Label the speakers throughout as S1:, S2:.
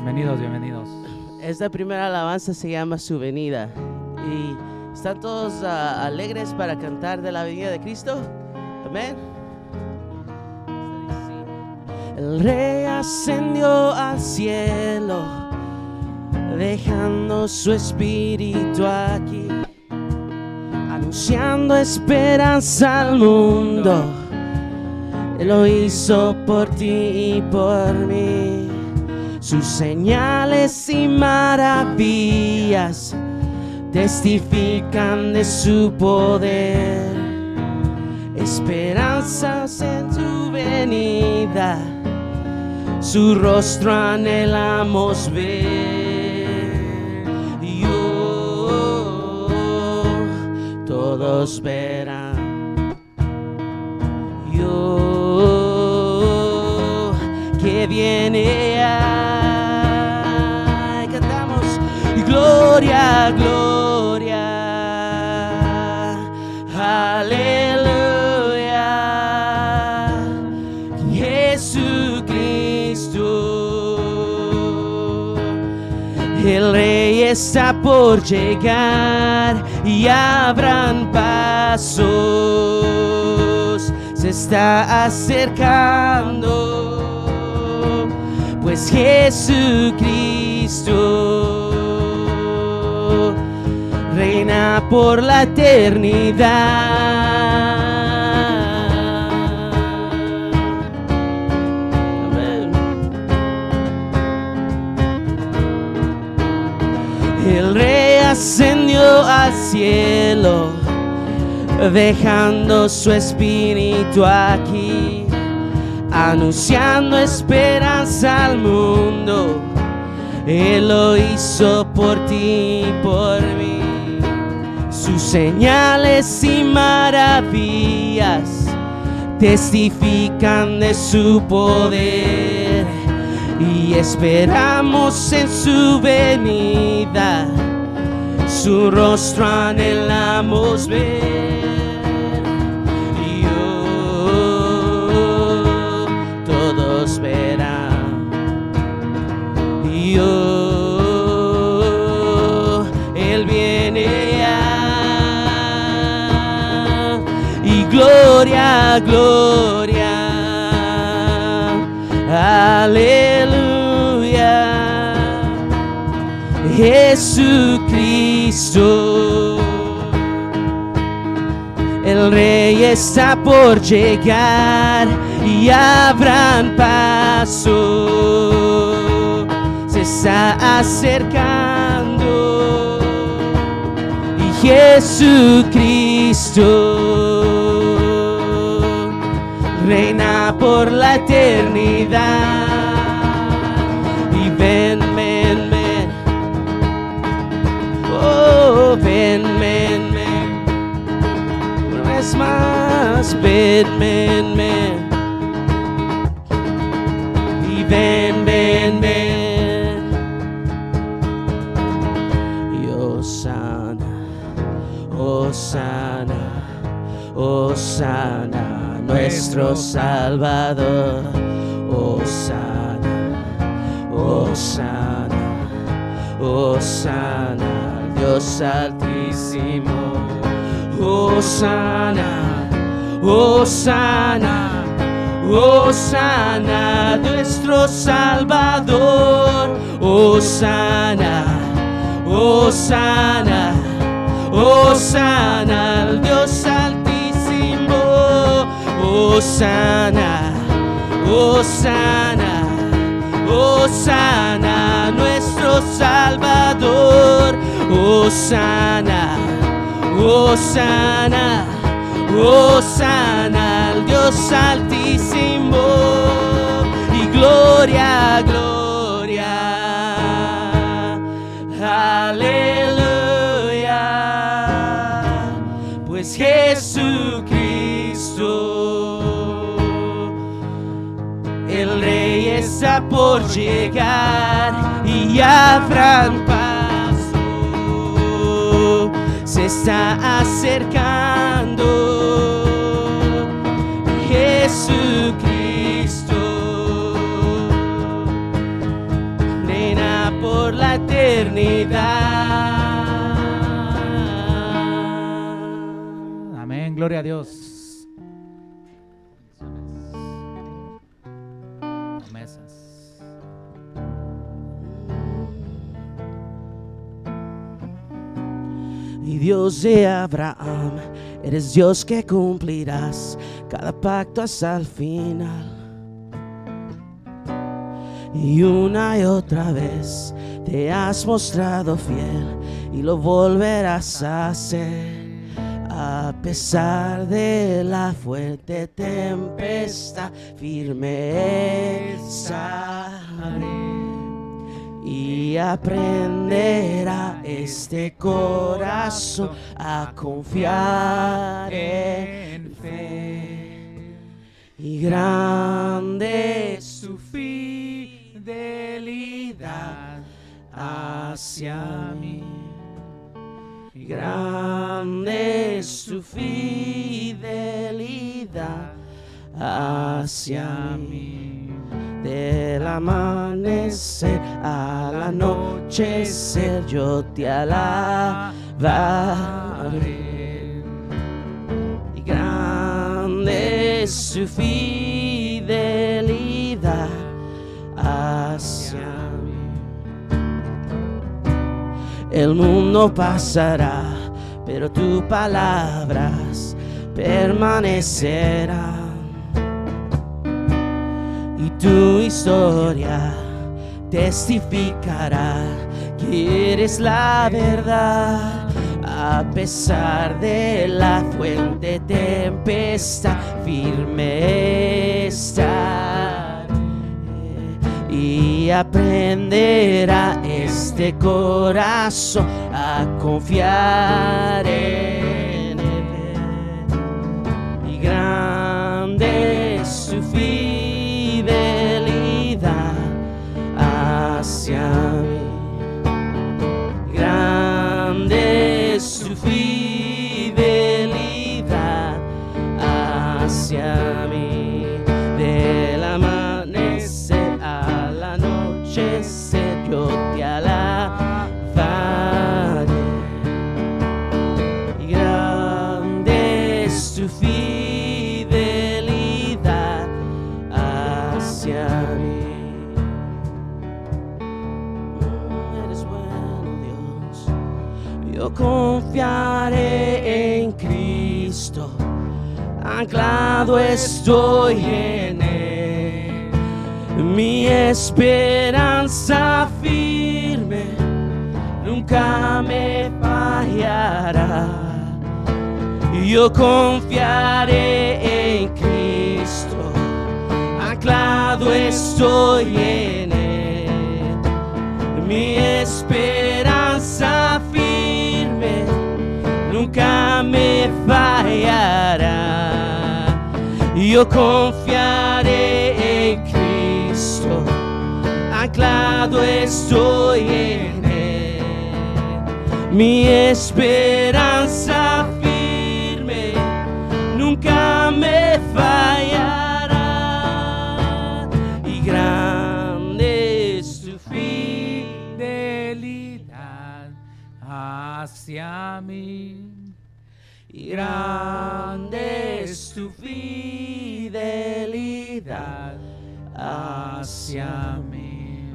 S1: Bienvenidos, bienvenidos.
S2: Esta primera alabanza se llama Su Venida. Y están todos alegres para cantar de la venida de Cristo. Amén. El Rey ascendió al cielo, dejando su espíritu aquí, anunciando esperanza al mundo. Él lo hizo por ti y por mí. Sus señales y maravillas testifican de su poder. Esperanzas en tu venida, su rostro anhelamos ver. Todos verán. Que viene ay, cantamos y gloria, gloria, aleluya, Jesucristo. El Rey está por llegar y habrán pasos, se está acercando, pues Jesucristo reina por la eternidad. Amén. El Rey ascendió al cielo, dejando su espíritu aquí, anunciando esperanza al mundo. Él lo hizo por ti y por mí. Sus señales y maravillas testifican de su poder, y esperamos en su venida, su rostro anhelamos ver. Todos verán. Él viene ya, y gloria, gloria, aleluya, Jesucristo. El Rey está por llegar y habrán paso, se está acercando, y Jesucristo reina por la eternidad. Y ven, ven, ven, oh, ven, ven, ven. Una vez más, ven, ven, ven. Y ven, ven, ven. Y Hosana, Hosana, Hosana, nuestro Salvador. Hosana, Hosana, Hosana, Dios altísimo. Hosana, Hosana, Hosana, nuestro Salvador. Hosana, Hosana, Hosana, al Dios altísimo. Hosana, Hosana, Hosana, nuestro Salvador. Hosana, Hosana, Hosana, al Dios altísimo. Y gloria, gloria, aleluya, pues Jesucristo, el Rey está por llegar y habrán paso, se está acercando, Jesucristo eternidad.
S1: Amén, gloria a Dios. Promesas.
S2: Y Dios de Abraham, eres Dios que cumplirás cada pacto hasta el final. Y una y otra vez te has mostrado fiel y lo volverás a hacer. A pesar de la fuerte tempestad, firme estaré. Y aprenderá este corazón a confiar en fe. Y grande es tu fidelidad hacia mí. Y grande es tu fidelidad hacia mí. Del amanecer al anochecer yo te alabaré. Y grande es tu fidelidad hacia mí. El mundo pasará, pero tus palabras permanecerán. Y tu historia testificará que eres la verdad. A pesar de la fuerte tempestad, firme estaré. Y aprenderá este corazón a confiar en Él. Y grande es su fidelidad hacia mí. Grande es su fidelidad hacia mí. Del amanecer al anochecer yo te alabaré. Y grande es tu fidelidad hacia mí. Eres bueno, Dios. Yo confiaré en Cristo, anclado estoy en Él. Mi esperanza firme nunca me fallará. Yo confiaré en Cristo, anclado estoy en Él. Mi esperanza firme nunca me fallará. Yo confiaré en Cristo, anclado estoy en Él. Mi esperanza firme nunca me fallará. Y grande es tu fidelidad hacia mí. Y grande es tu fidelidad hacia mí.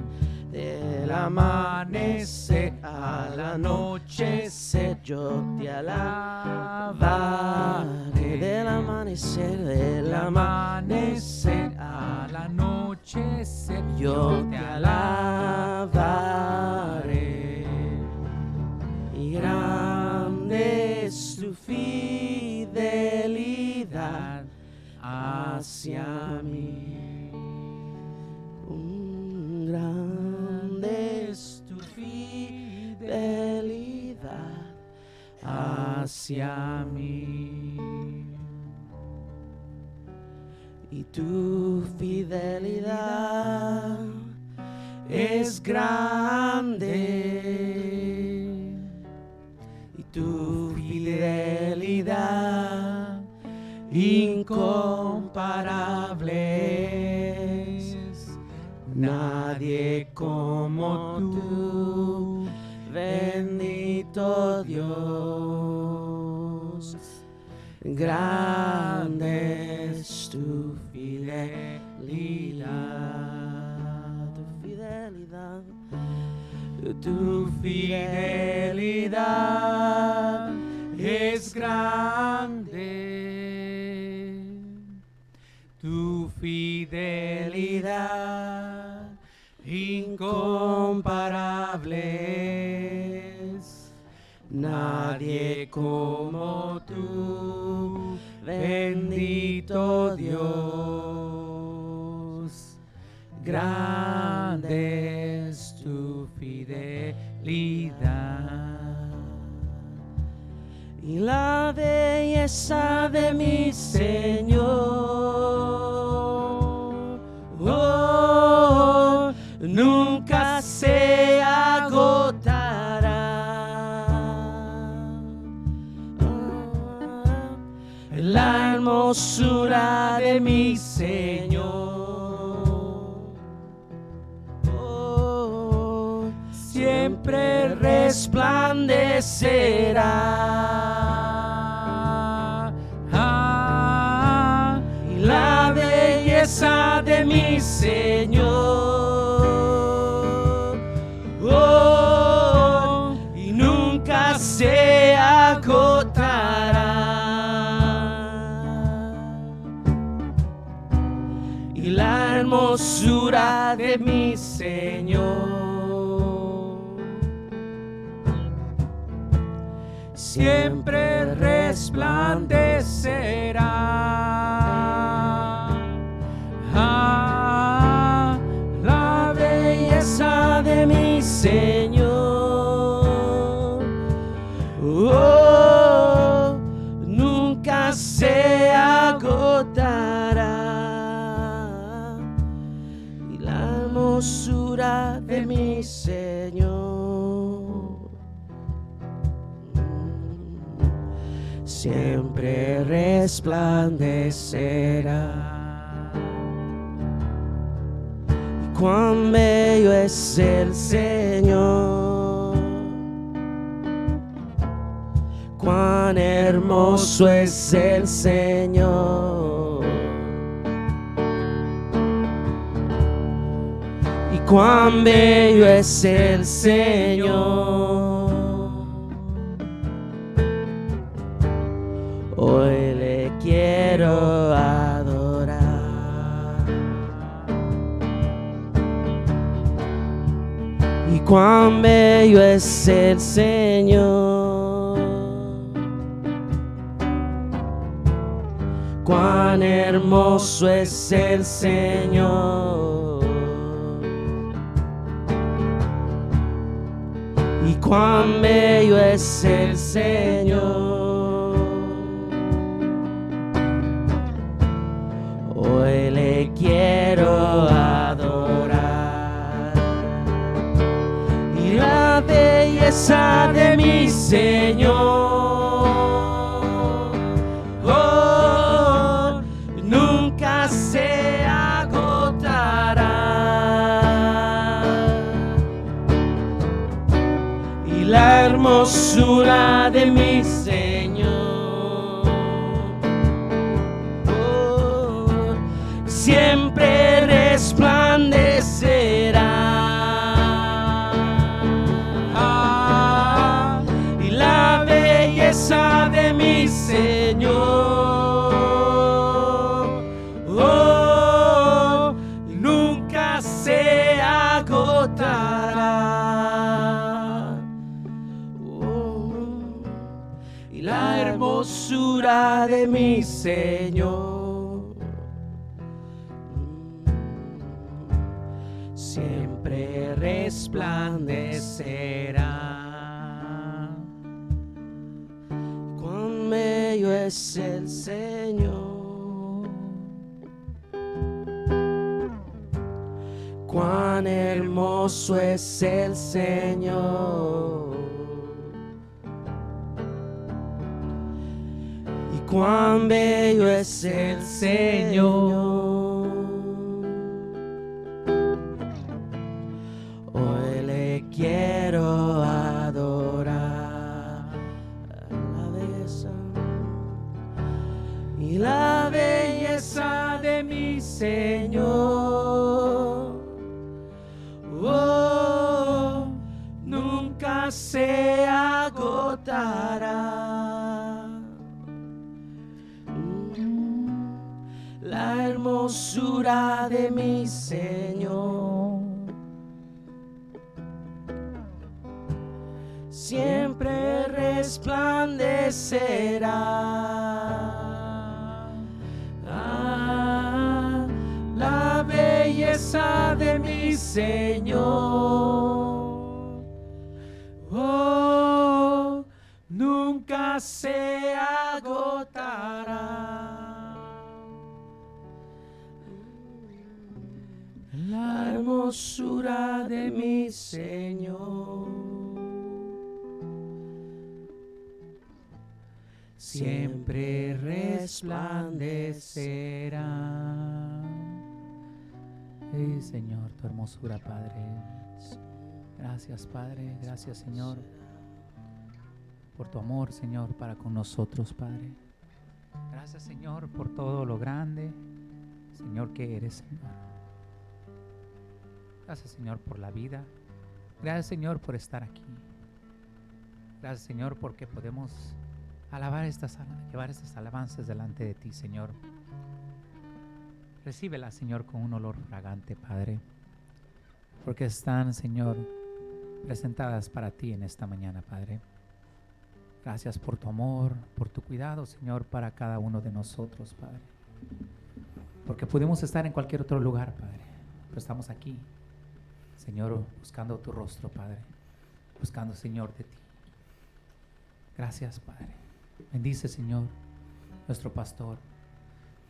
S2: Del amanecer al anochecer yo te alabaré. Del amanecer al anochecer yo te alabaré. Y grande es tu fidelidad hacia mí. Grande es tu fidelidad hacia mí. Y tu fidelidad es grande. Y tu fidelidad incomparable. Nadie como tú Bendito Dios, grande es tu fidelidad, tu fidelidad es grande, tu fidelidad incomparable es, nadie como tú, bendito Dios, grande es tu fidelidad. Y la belleza de mi Señor, oh, nunca se agotará. La hermosura de mi Señor, oh, siempre resplandecerá. Y la belleza de mi Señor, oh, y nunca se agotará. Y la hermosura de mi Señor siempre resplandecerá. La belleza de mi Señor, oh, nunca se agotará. Y la hermosura de mi Señor siempre resplandecerá. Y cuán bello es el Señor, cuán hermoso es el Señor, y cuán bello es el Señor. Hoy le quiero adorar. Y cuán bello es el Señor, cuán hermoso es el Señor, y cuán bello es el Señor. Hoy le quiero adorar. Y la belleza de mi Señor, oh, nunca se agotará. Y la hermosura de mi Señor siempre resplandecerá. Y la belleza de mi Señor, oh, nunca se agotará. Oh, y la hermosura de mi Señor siempre resplandecerá. Cuán bello es el Señor, cuán hermoso es el Señor, y cuán bello es el Señor. Hoy le quiero adorar. se agotará. La hermosura de mi Señor siempre resplandecerá. La belleza de mi Señor, oh, nunca se agotará. La hermosura de mi Señor siempre resplandecerá.
S1: Sí, Señor, tu hermosura, Padre. Gracias, Padre. Gracias, Señor, por tu amor, Señor, para con nosotros, Padre. Gracias, Señor, por todo lo grande, Señor, que eres, Señor. Gracias, Señor, por la vida. Gracias, Señor, por estar aquí. Gracias, Señor, porque podemos llevar estas alabanzas delante de ti, Señor. Recíbelas, Señor, con un olor fragante, Padre, porque están, Señor, presentadas para ti en esta mañana, Padre. Gracias por tu amor, por tu cuidado, Señor, para cada uno de nosotros, Padre. Porque pudimos estar en cualquier otro lugar, Padre, pero estamos aquí, Señor, buscando tu rostro, Padre, buscando, Señor, de ti. Gracias, Padre. Bendice, Señor, nuestro pastor.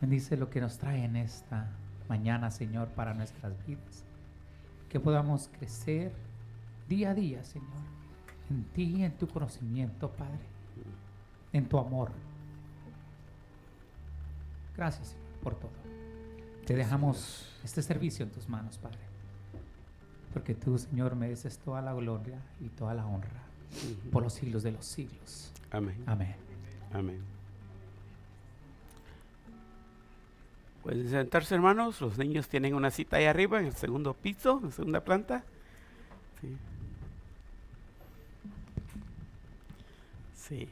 S1: Bendice lo que nos trae en esta mañana, Señor, para nuestras vidas. Que podamos crecer día a día, Señor, en ti, en tu conocimiento, Padre, en tu amor. Gracias, Señor, por todo. Te dejamos este servicio en tus manos, Padre, porque tú, Señor, mereces toda la gloria y toda la honra por los siglos de los siglos.
S3: Amén.
S1: Amén.
S3: Amén. Pueden sentarse, hermanos. Los niños tienen una cita ahí arriba, en el segundo piso, en la segunda planta. Sí. Sí.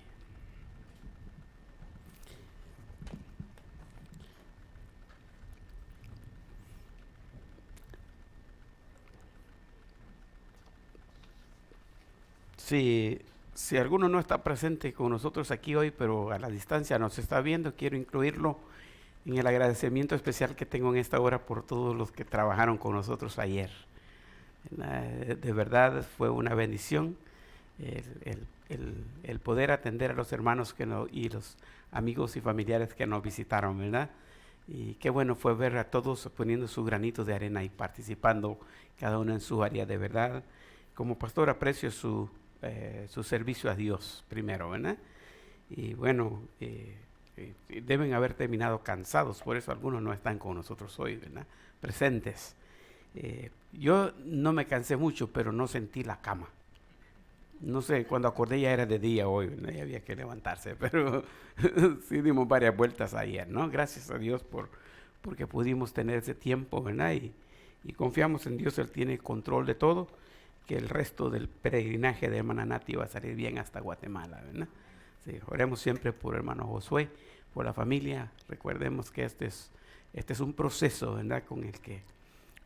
S3: Si alguno no está presente con nosotros aquí hoy, pero a la distancia nos está viendo, quiero incluirlo en el agradecimiento especial que tengo en esta hora por todos los que trabajaron con nosotros ayer. De verdad fue una bendición el poder atender a los hermanos y los amigos y familiares que nos visitaron, ¿verdad? Y qué bueno fue ver a todos poniendo su granito de arena y participando cada uno en su área. De verdad, como pastor aprecio su servicio a Dios primero, ¿verdad? Y bueno, deben haber terminado cansados, por eso algunos no están con nosotros hoy, ¿verdad? Presentes. Yo no me cansé mucho, pero no sentí la cama. No sé, cuando acordé ya era de día hoy, ¿no? Ya había que levantarse, pero sí dimos varias vueltas ayer, ¿no? Gracias a Dios porque pudimos tener ese tiempo, ¿verdad? Y confiamos en Dios, Él tiene control de todo, que el resto del peregrinaje de hermana Nati va a salir bien hasta Guatemala, ¿verdad? Sí, oremos siempre por hermano Josué, por la familia. Recordemos que este es un proceso, ¿verdad? Con el que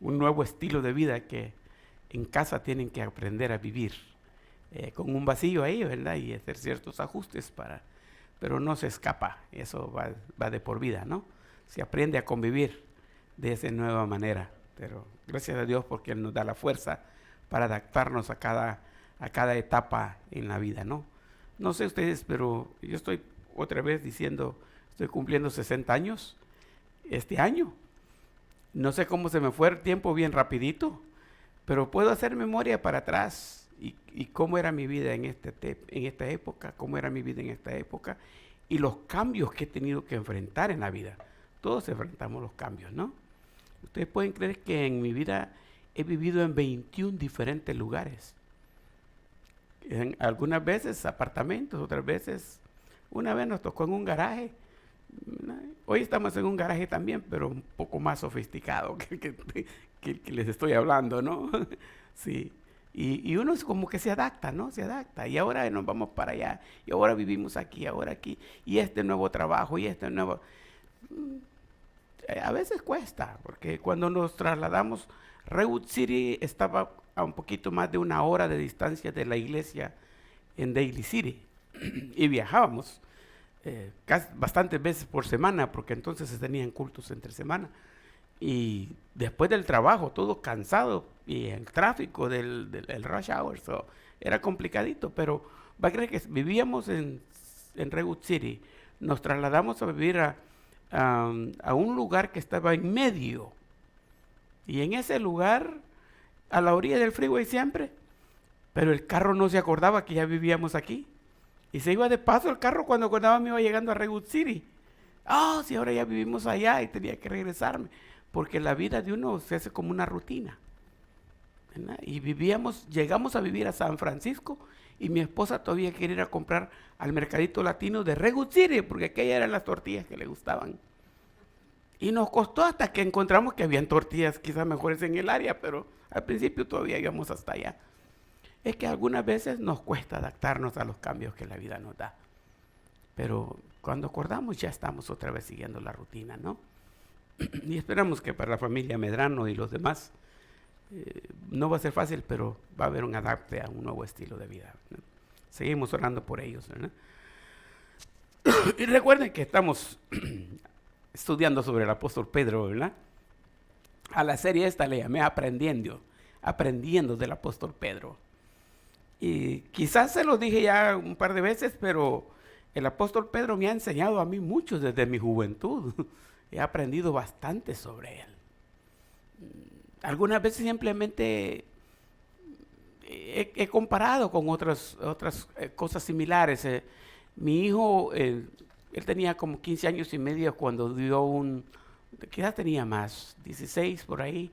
S3: un nuevo estilo de vida que en casa tienen que aprender a vivir, con un vacío ahí, ¿verdad? Y hacer ciertos ajustes pero no se escapa, eso va de por vida, ¿no? Se aprende a convivir de esa nueva manera, pero gracias a Dios porque Él nos da la fuerza para adaptarnos a cada etapa en la vida, ¿no? No sé ustedes, pero yo estoy otra vez diciendo, estoy cumpliendo 60 años este año. No sé cómo se me fue el tiempo bien rapidito, pero puedo hacer memoria para atrás y cómo era mi vida en esta época, cómo era mi vida en esta época y los cambios que he tenido que enfrentar en la vida. Todos enfrentamos los cambios, ¿no? Ustedes pueden creer que en mi vida he vivido en 21 diferentes lugares. Algunas veces apartamentos, otras veces, una vez nos tocó en un garaje. Hoy estamos en un garaje también, pero un poco más sofisticado que les estoy hablando, ¿no? Sí, Y uno es como que se adapta, ¿no? Se adapta. Y ahora nos vamos para allá. Y ahora vivimos aquí, ahora aquí. Y este nuevo trabajo, y este nuevo... A veces cuesta, porque cuando nos trasladamos, Redwood City estaba a un poquito más de 1 hora de distancia de la iglesia en Daly City. Y viajábamos bastantes veces por semana, porque entonces se tenían cultos entre semana. Y después del trabajo, todo cansado, y el tráfico del rush hour, era complicadito, pero va a creer que vivíamos en Redwood City, nos trasladamos a vivir a un lugar que estaba en medio, y en ese lugar, a la orilla del freeway siempre, pero el carro no se acordaba que ya vivíamos aquí, y se iba de paso el carro cuando acordaba me iba llegando a Redwood City. Sí, ahora ya vivimos allá y tenía que regresarme, porque la vida de uno se hace como una rutina, ¿verdad? Y llegamos a vivir a San Francisco, y mi esposa todavía quería ir a comprar al mercadito latino de Redwood City, porque aquellas eran las tortillas que le gustaban. Y nos costó hasta que encontramos que habían tortillas quizás mejores en el área, pero al principio todavía íbamos hasta allá. Es que algunas veces nos cuesta adaptarnos a los cambios que la vida nos da, pero cuando acordamos ya estamos otra vez siguiendo la rutina, ¿no? Y esperamos que para la familia Medrano y los demás no va a ser fácil, pero va a haber un adapte a un nuevo estilo de vida, ¿no? Seguimos orando por ellos, ¿verdad? Y recuerden que estamos estudiando sobre el apóstol Pedro, ¿verdad? A la serie esta le llamé aprendiendo del apóstol Pedro. Y quizás se lo dije ya un par de veces, pero el apóstol Pedro me ha enseñado a mí mucho desde mi juventud. He aprendido bastante sobre él. Algunas veces simplemente he comparado con otras cosas similares. Mi hijo, él tenía como 15 años y medio cuando dio quizás tenía más, 16 por ahí,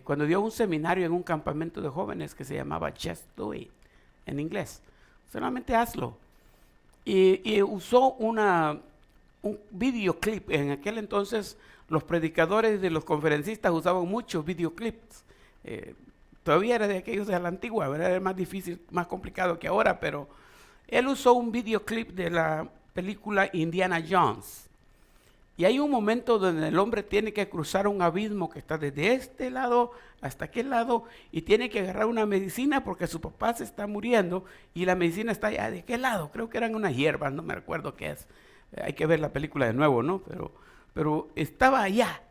S3: cuando dio un seminario en un campamento de jóvenes que se llamaba Just Do It, en inglés. Solamente hazlo. Y usó un videoclip. En aquel entonces los predicadores de los conferencistas usaban muchos videoclips. Todavía era de aquellos de la antigua, ¿verdad? Era más difícil, más complicado que ahora, pero él usó un videoclip de la película Indiana Jones. Y hay un momento donde el hombre tiene que cruzar un abismo que está desde este lado hasta aquel lado y tiene que agarrar una medicina porque su papá se está muriendo y la medicina está allá. ¿De qué lado? Creo que eran unas hierbas, no me recuerdo qué es. Hay que ver la película de nuevo, ¿no? Pero estaba allá.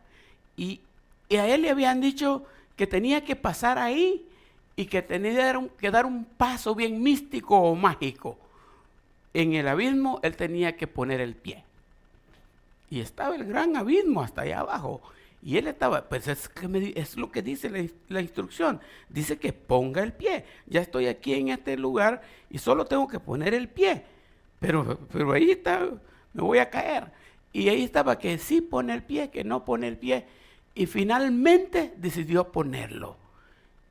S3: Y a él le habían dicho que tenía que pasar ahí y que tenía que dar un paso bien místico o mágico. En el abismo él tenía que poner el pie. Y estaba el gran abismo hasta allá abajo. Y él estaba, pues es lo que dice la instrucción. Dice que ponga el pie. Ya estoy aquí en este lugar y solo tengo que poner el pie. Pero ahí está, me voy a caer. Y ahí estaba que sí pone el pie, que no pone el pie. Y finalmente decidió ponerlo.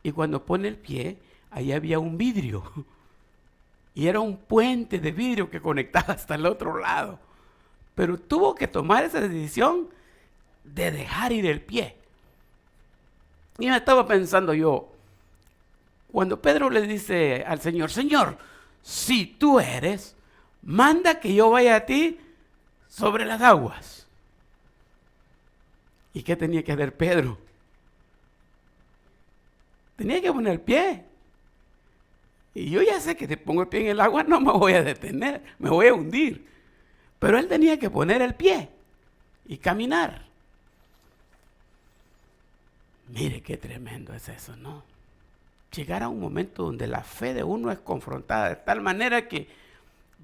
S3: Y cuando pone el pie, ahí había un vidrio. Y era un puente de vidrio que conectaba hasta el otro lado. Pero tuvo que tomar esa decisión de dejar ir el pie. Y me estaba pensando yo, cuando Pedro le dice al Señor, Señor, si tú eres, manda que yo vaya a ti sobre las aguas. ¿Y qué tenía que hacer Pedro? Tenía que poner el pie. Y yo ya sé que si pongo el pie en el agua no me voy a detener, me voy a hundir. Pero él tenía que poner el pie y caminar. Mire qué tremendo es eso, ¿no? Llegar a un momento donde la fe de uno es confrontada de tal manera que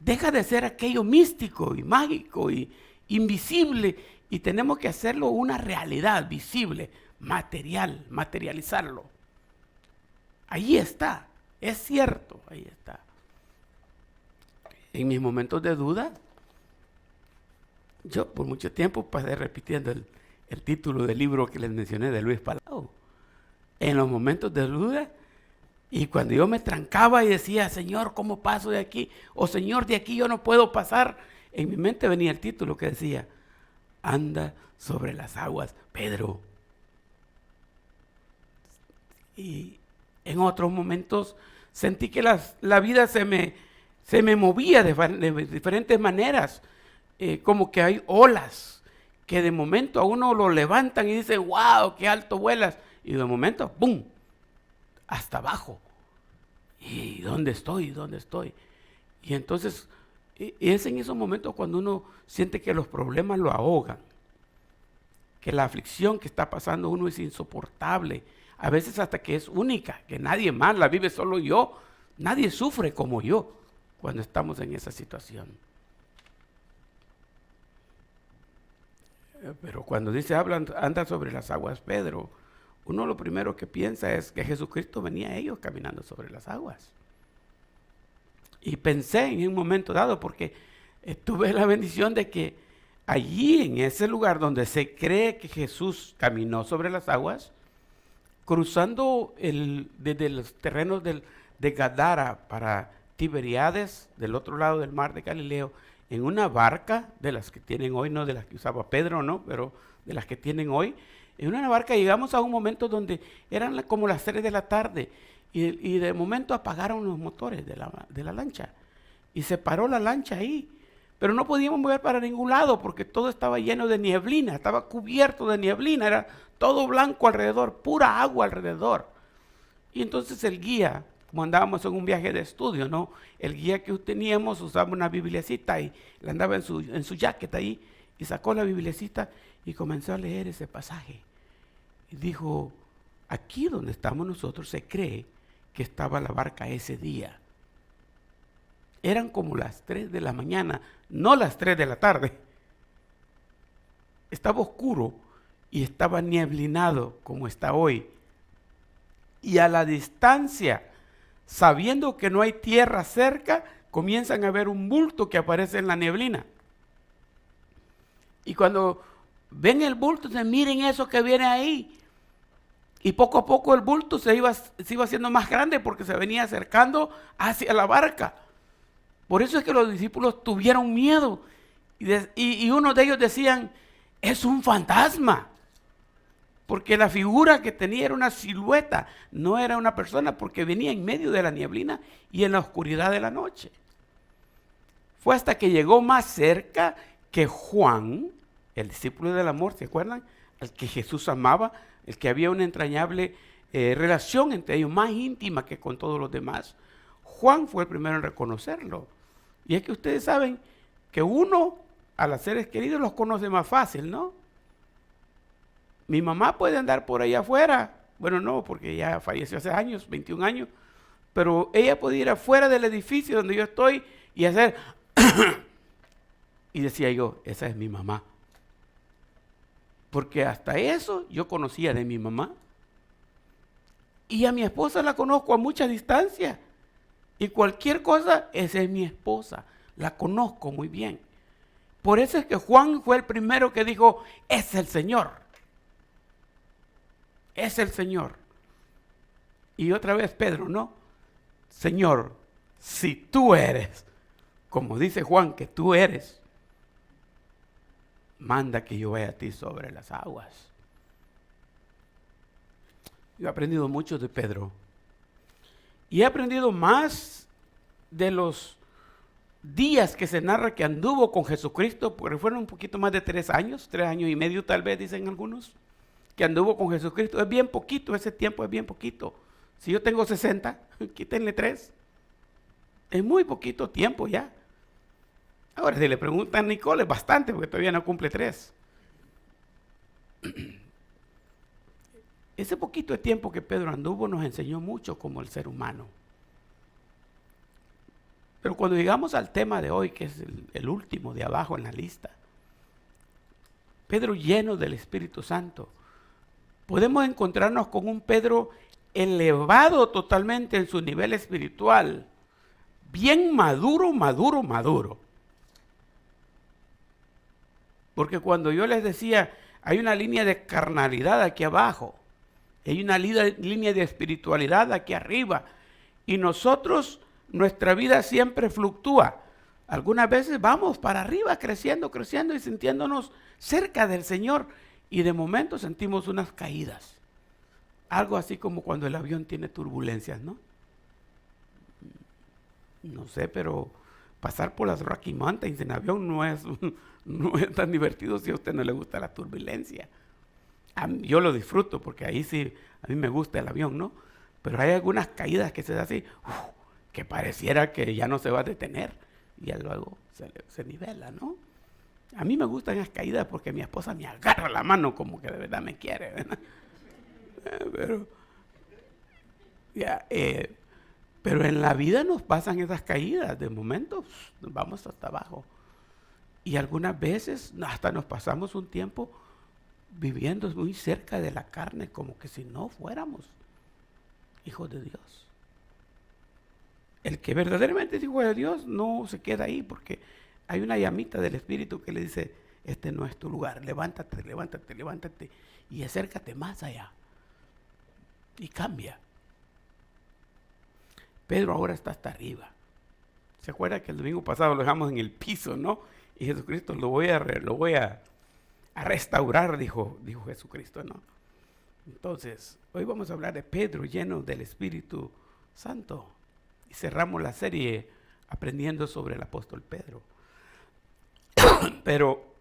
S3: deja de ser aquello místico y mágico y invisible y tenemos que hacerlo una realidad visible, materializarlo. Ahí está, es cierto, ahí está. En mis momentos de duda, yo por mucho tiempo pasé repitiendo el título del libro que les mencioné de Luis Palau. En los momentos de duda, y cuando yo me trancaba y decía, Señor, ¿cómo paso de aquí? O Señor, de aquí yo no puedo pasar. En mi mente venía el título que decía, anda sobre las aguas, Pedro. Y En otros momentos sentí que la vida se me movía de diferentes maneras, como que hay olas que de momento a uno lo levantan y dicen, wow, qué alto vuelas, y de momento, ¡bum!, hasta abajo. ¿Y dónde estoy? ¿Dónde estoy? Y entonces es en esos momentos cuando uno siente que los problemas lo ahogan, que la aflicción que está pasando uno es insoportable, a veces hasta que es única, que nadie más la vive, solo yo. Nadie sufre como yo cuando estamos en esa situación. Pero cuando dice, anda sobre las aguas, Pedro, uno lo primero que piensa es que Jesucristo venía a ellos caminando sobre las aguas. Y pensé en un momento dado, porque tuve la bendición de que allí, en ese lugar donde se cree que Jesús caminó sobre las aguas, cruzando desde los terrenos de Gadara para Tiberíades, del otro lado del mar de Galileo, en una barca de las que tienen hoy, no de las que usaba Pedro, no, pero de las que tienen hoy. En una barca llegamos a un momento donde eran como las 3 de la tarde y de momento apagaron los motores de la lancha y se paró la lancha ahí, pero no podíamos mover para ningún lado porque todo estaba lleno de nieblina, estaba cubierto de nieblina, era todo blanco alrededor, pura agua alrededor. Y entonces el guía, como andábamos en un viaje de estudio, ¿no? El guía que teníamos usaba una bibliacita y la andaba en su jacket ahí y sacó la bibliacita y comenzó a leer ese pasaje. Y dijo, aquí donde estamos nosotros se cree que estaba la barca ese día. Eran como las 3 de la mañana, no las 3 de la tarde. Estaba oscuro y estaba nieblinado como está hoy. Y a la distancia, sabiendo que no hay tierra cerca, comienzan a ver un bulto que aparece en la neblina. Y cuando ven el bulto, dicen, miren eso que viene ahí. Y poco a poco el bulto se iba haciendo más grande porque se venía acercando hacia la barca. Por eso es que los discípulos tuvieron miedo. Y uno de ellos decían, es un fantasma. Porque la figura que tenía era una silueta, no era una persona, porque venía en medio de la nieblina y en la oscuridad de la noche. Fue hasta que llegó más cerca que Juan, el discípulo del amor, ¿se acuerdan? El que Jesús amaba, el que había una entrañable relación entre ellos, más íntima que con todos los demás. Juan fue el primero en reconocerlo. Y es que ustedes saben que uno, a los seres queridos, los conoce más fácil, ¿no? Mi mamá puede andar por allá afuera, bueno, no, porque ya falleció hace años, 21 años, pero ella puede ir afuera del edificio donde yo estoy y hacer, y decía yo, esa es mi mamá. Porque hasta eso yo conocía de mi mamá. Y a mi esposa la conozco a mucha distancia. Y cualquier cosa, esa es mi esposa, la conozco muy bien. Por eso es que Juan fue el primero que dijo, es el Señor. Es el Señor. Y otra vez Pedro, ¿no? Señor, si tú eres, como dice Juan que tú eres, manda que yo vaya a ti sobre las aguas. Yo he aprendido mucho de Pedro. Y he aprendido más de los días que se narra que anduvo con Jesucristo, porque fueron un poquito más de 3 años, 3 años y medio tal vez, dicen algunos, que anduvo con Jesucristo. Es bien poquito, ese tiempo es bien poquito. Si yo tengo 60, quítenle 3. Es muy poquito tiempo ya. Ahora, si le preguntan a Nicole, es bastante, porque todavía no cumple 3. Ese poquito de tiempo que Pedro anduvo nos enseñó mucho como el ser humano. Pero cuando llegamos al tema de hoy, que es el último de abajo en la lista, Pedro lleno del Espíritu Santo, podemos encontrarnos con un Pedro elevado totalmente en su nivel espiritual, bien maduro. Porque cuando yo les decía, hay una línea de carnalidad aquí abajo, hay una línea de espiritualidad aquí arriba, y nosotros, nuestra vida siempre fluctúa. Algunas veces vamos para arriba creciendo y sintiéndonos cerca del Señor, y de momento sentimos unas caídas. algo así como cuando el avión tiene turbulencias, ¿no? No sé, pero pasar por las Rocky Mountains en avión no es tan divertido si a usted no le gusta la turbulencia. Yo lo disfruto porque ahí sí, a mí me gusta el avión, ¿no? Pero hay algunas caídas que se da así, que pareciera que ya no se va a detener y ya luego se nivela, ¿no? A mí me gustan esas caídas porque mi esposa me agarra la mano como que de verdad me quiere, ¿verdad? Pero en la vida nos pasan esas caídas, de momento nos vamos hasta abajo. Y algunas veces hasta nos pasamos un tiempo viviendo muy cerca de la carne, como que si no fuéramos hijos de Dios. El que verdaderamente es hijo de Dios no se queda ahí, porque hay una llamita del Espíritu que le dice, este no es tu lugar, levántate, levántate, levántate y acércate más allá. Y cambia. Pedro ahora está hasta arriba. ¿Se acuerda que el domingo pasado lo dejamos en el piso, no? Y Jesucristo lo voy a restaurar, dijo Jesucristo, ¿no? Entonces, hoy vamos a hablar de Pedro lleno del Espíritu Santo. Y cerramos la serie aprendiendo sobre el apóstol Pedro. Pero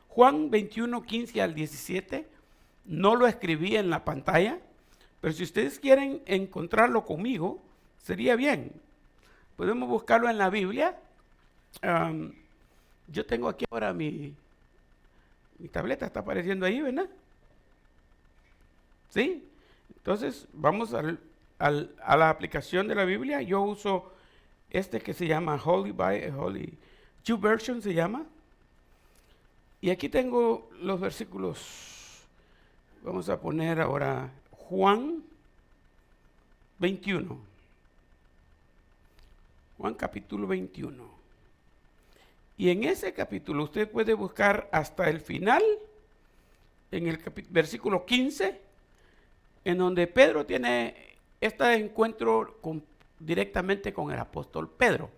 S3: Juan 21, 15 al 17, no lo escribí en la pantalla, pero si ustedes quieren encontrarlo conmigo, sería bien. Podemos buscarlo en la Biblia. Yo tengo aquí ahora mi tableta, está apareciendo ahí, ¿verdad? ¿Sí? Entonces, vamos a la aplicación de la Biblia. Yo uso este que se llama Holy YouVersion se llama. Y aquí tengo los versículos. Vamos a poner ahora Juan 21. Juan capítulo 21. Y en ese capítulo usted puede buscar hasta el final, en el versículo 15, en donde Pedro tiene este encuentro directamente con el apóstol Pedro.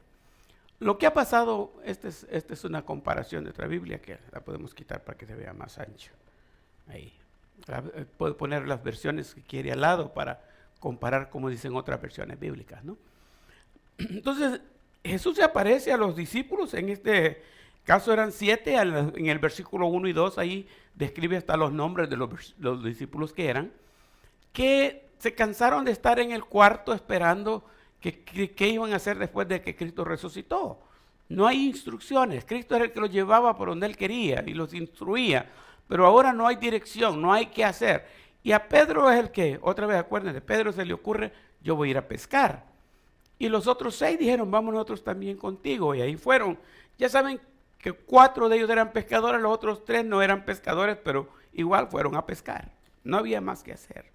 S3: Lo que ha pasado, esta es una comparación de otra Biblia que la podemos quitar para que se vea más ancho. Ahí. Puede poner las versiones que quiere al lado para comparar como dicen otras versiones bíblicas, ¿no? Entonces, Jesús se aparece a los discípulos, en este caso eran 7, en el versículo 1 y 2, ahí describe hasta los nombres de los discípulos que se cansaron de estar en el cuarto esperando qué iban a hacer después de que Cristo resucitó. No hay instrucciones, Cristo era el que los llevaba por donde Él quería y los instruía, pero ahora no hay dirección, no hay qué hacer. Y a Pedro es el que, otra vez acuérdense, Pedro se le ocurre, yo voy a ir a pescar. Y los otros 6 dijeron, vamos nosotros también contigo. Y ahí fueron. Ya saben que 4 de ellos eran pescadores, los otros 3 no eran pescadores, pero igual fueron a pescar. No había más que hacer.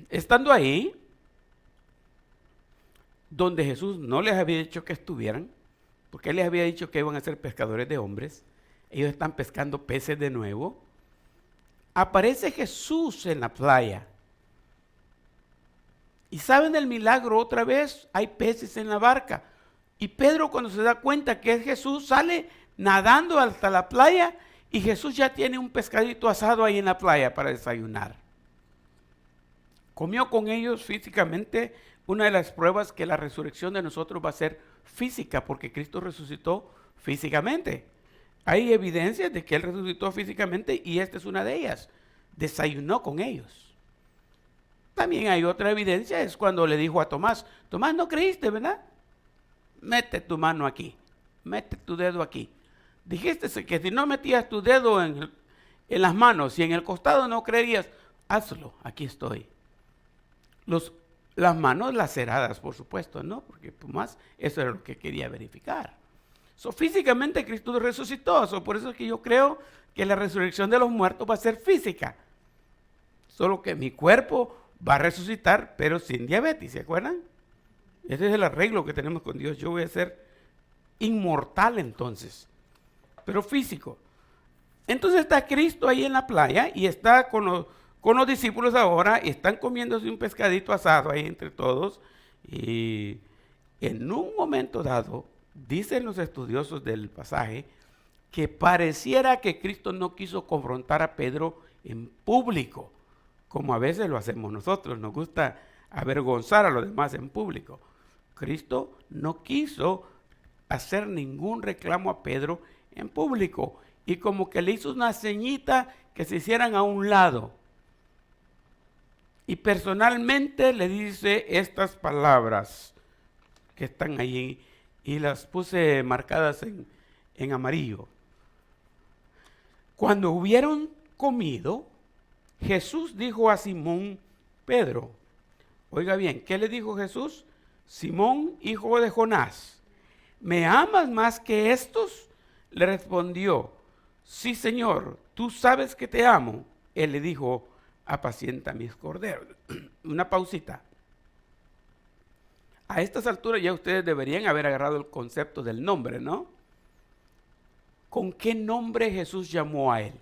S3: Estando ahí, donde Jesús no les había dicho que estuvieran, porque Él les había dicho que iban a ser pescadores de hombres, ellos están pescando peces de nuevo, aparece Jesús en la playa. Y saben el milagro otra vez, hay peces en la barca. Y Pedro cuando se da cuenta que es Jesús, sale nadando hasta la playa y Jesús ya tiene un pescadito asado ahí en la playa para desayunar. Comió con ellos físicamente. Una de las pruebas que la resurrección de nosotros va a ser física, porque Cristo resucitó físicamente. Hay evidencias de que Él resucitó físicamente y esta es una de ellas. Desayunó con ellos. También hay otra evidencia, es cuando le dijo a Tomás, Tomás, no creíste, ¿verdad? Mete tu mano aquí, mete tu dedo aquí. Dijiste que si no metías tu dedo en las manos y en el costado no creerías, hazlo, aquí estoy. Las manos laceradas, por supuesto, ¿no? Porque Tomás, eso era lo que quería verificar. Físicamente Cristo resucitó, por eso es que yo creo que la resurrección de los muertos va a ser física. Solo que mi cuerpo va a resucitar, pero sin diabetes, ¿se acuerdan? Ese es el arreglo que tenemos con Dios. Yo voy a ser inmortal entonces, pero físico. Entonces está Cristo ahí en la playa y está con los discípulos ahora y están comiéndose un pescadito asado ahí entre todos. Y en un momento dado, dicen los estudiosos del pasaje, que pareciera que Cristo no quiso confrontar a Pedro en público, como a veces lo hacemos nosotros. Nos gusta avergonzar a los demás en público. Cristo no quiso hacer ningún reclamo a Pedro en público y como que le hizo una ceñita que se hicieran a un lado. Y personalmente le dice estas palabras que están ahí y las puse marcadas en amarillo. Cuando hubieron comido, Jesús dijo a Simón Pedro, oiga bien, ¿qué le dijo Jesús? Simón, hijo de Jonás, ¿me amas más que estos? Le respondió, sí, Señor, tú sabes que te amo. Él le dijo, apacienta mis corderos. Una pausita. A estas alturas ya ustedes deberían haber agarrado el concepto del nombre, ¿no? ¿Con qué nombre Jesús llamó a él?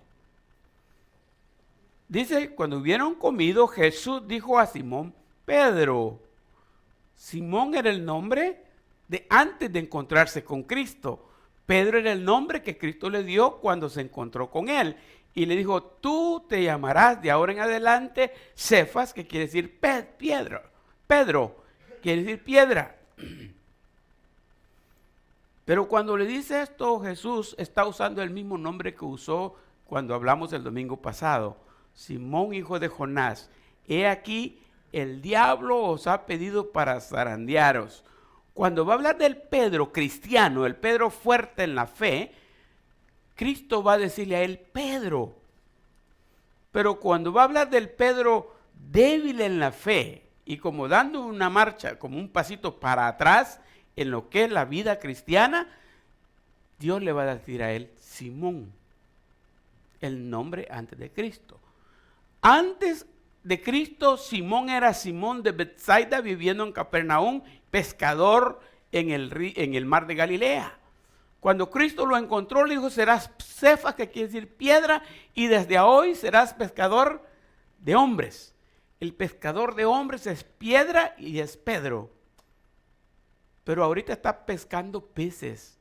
S3: Dice, cuando hubieron comido, Jesús dijo a Simón Pedro. Simón era el nombre de antes de encontrarse con Cristo. Pedro era el nombre que Cristo le dio cuando se encontró con él. Y le dijo, tú te llamarás de ahora en adelante Cefas, que quiere decir piedra. Pedro, quiere decir piedra. Pero cuando le dice esto, Jesús está usando el mismo nombre que usó cuando hablamos el domingo pasado. Simón, hijo de Jonás, he aquí, el diablo os ha pedido para zarandearos. Cuando va a hablar del Pedro cristiano, el Pedro fuerte en la fe, Cristo va a decirle a él, Pedro. Pero cuando va a hablar del Pedro débil en la fe y como dando una marcha, como un pasito para atrás en lo que es la vida cristiana, Dios le va a decir a él, Simón, el nombre antes de Cristo. Antes de Cristo, Simón era Simón de Betsaida, viviendo en Capernaum, pescador en el mar de Galilea. Cuando Cristo lo encontró, le dijo, serás Cefas, que quiere decir piedra, y desde hoy serás pescador de hombres. El pescador de hombres es piedra y es Pedro. Pero ahorita está pescando peces.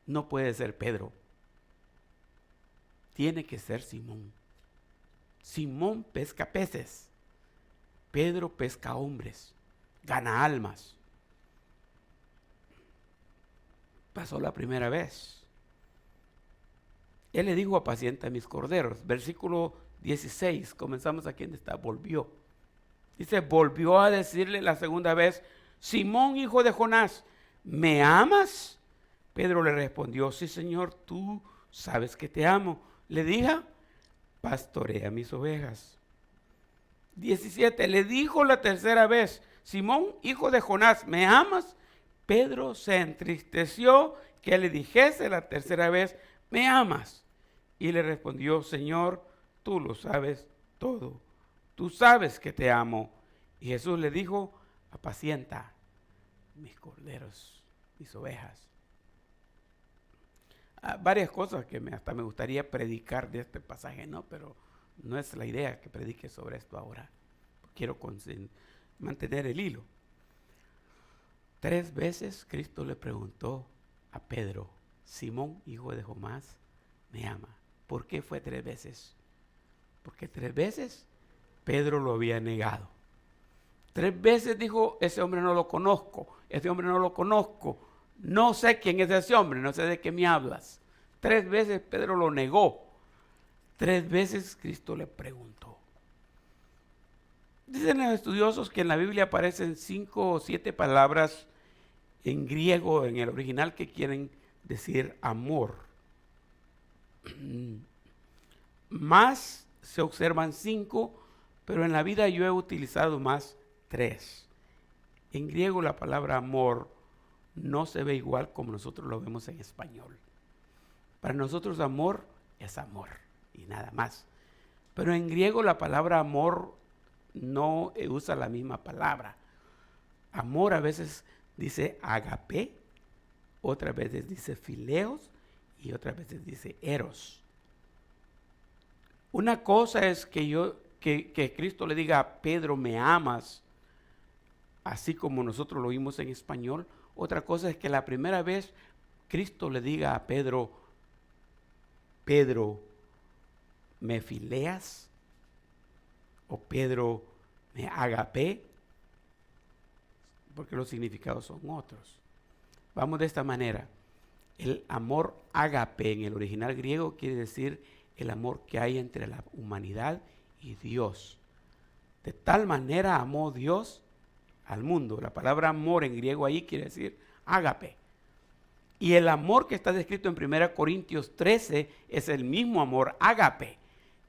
S3: No puede ser Pedro. Tiene que ser Simón. Simón pesca peces. Pedro pesca hombres. Gana almas. Pasó la primera vez. Él le dijo, apacienta mis corderos. Versículo 16, comenzamos aquí donde está, volvió. Dice, volvió a decirle la segunda vez, Simón, hijo de Jonás, ¿me amas? Pedro le respondió, sí, Señor, tú sabes que te amo. Le dije, pastorea mis ovejas. 17, le dijo la tercera vez, Simón, hijo de Jonás, ¿me amas? Pedro se entristeció que le dijese la tercera vez, ¿me amas? Y le respondió, Señor, tú lo sabes todo. Tú sabes que te amo. Y Jesús le dijo, apacienta mis corderos, mis ovejas. Varias cosas que hasta me gustaría predicar de este pasaje, ¿no? Pero no es la idea que predique sobre esto ahora. Quiero mantener el hilo. 3 veces Cristo le preguntó a Pedro, Simón, hijo de Jonás, ¿me ama? ¿Por qué fue 3 veces? Porque 3 veces Pedro lo había negado. 3 veces dijo, ese hombre no lo conozco, ese hombre no lo conozco, no sé quién es ese hombre, no sé de qué me hablas. 3 veces Pedro lo negó. 3 veces Cristo le preguntó. Dicen los estudiosos que en la Biblia aparecen 5 o 7 palabras en griego, en el original, que quieren decir amor. Más se observan 5, pero en la vida yo he utilizado más 3. En griego la palabra amor no se ve igual como nosotros lo vemos en español. Para nosotros amor es amor y nada más. Pero en griego la palabra amor no usa la misma palabra. Amor a veces dice agape, otras veces dice fileos y otras veces dice eros. Una cosa es que Cristo le diga a Pedro, ¿me amas? Así como nosotros lo oímos en español. Otra cosa es que la primera vez Cristo le diga a Pedro, Pedro, ¿me fileas? o Pedro me agapé, porque los significados son otros. Vamos de esta manera. El amor ágape en el original griego quiere decir el amor que hay entre la humanidad y Dios. De tal manera amó Dios al mundo. La palabra amor en griego ahí quiere decir ágape. Y el amor que está descrito en 1 Corintios 13 es el mismo amor ágape.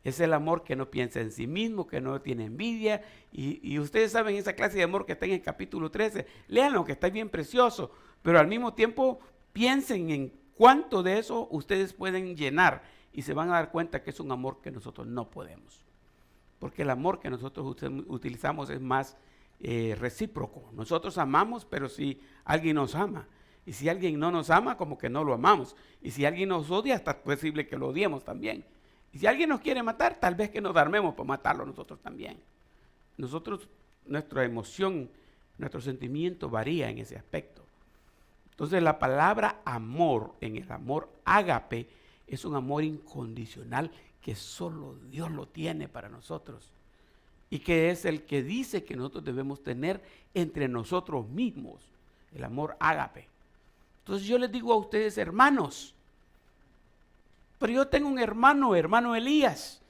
S3: Es el amor que no piensa en sí mismo, que no tiene envidia. Y ustedes saben esa clase de amor que está en el capítulo 13. Léanlo, que está bien precioso. Pero al mismo tiempo piensen en cuánto de eso ustedes pueden llenar. Y se van a dar cuenta que es un amor que nosotros no podemos. Porque el amor que nosotros utilizamos es más recíproco. Nosotros amamos, pero si alguien nos ama. Y si alguien no nos ama, como que no lo amamos. Y si alguien nos odia, hasta es posible que lo odiemos también. Y si alguien nos quiere matar, tal vez que nos armemos para matarlo nosotros también. Nosotros, nuestra emoción, nuestro sentimiento varía en ese aspecto. Entonces la palabra amor, en el amor ágape, es un amor incondicional que solo Dios lo tiene para nosotros. Y que es el que dice que nosotros debemos tener entre nosotros mismos. El amor ágape. Entonces yo les digo a ustedes, hermanos, pero yo tengo un hermano Elías.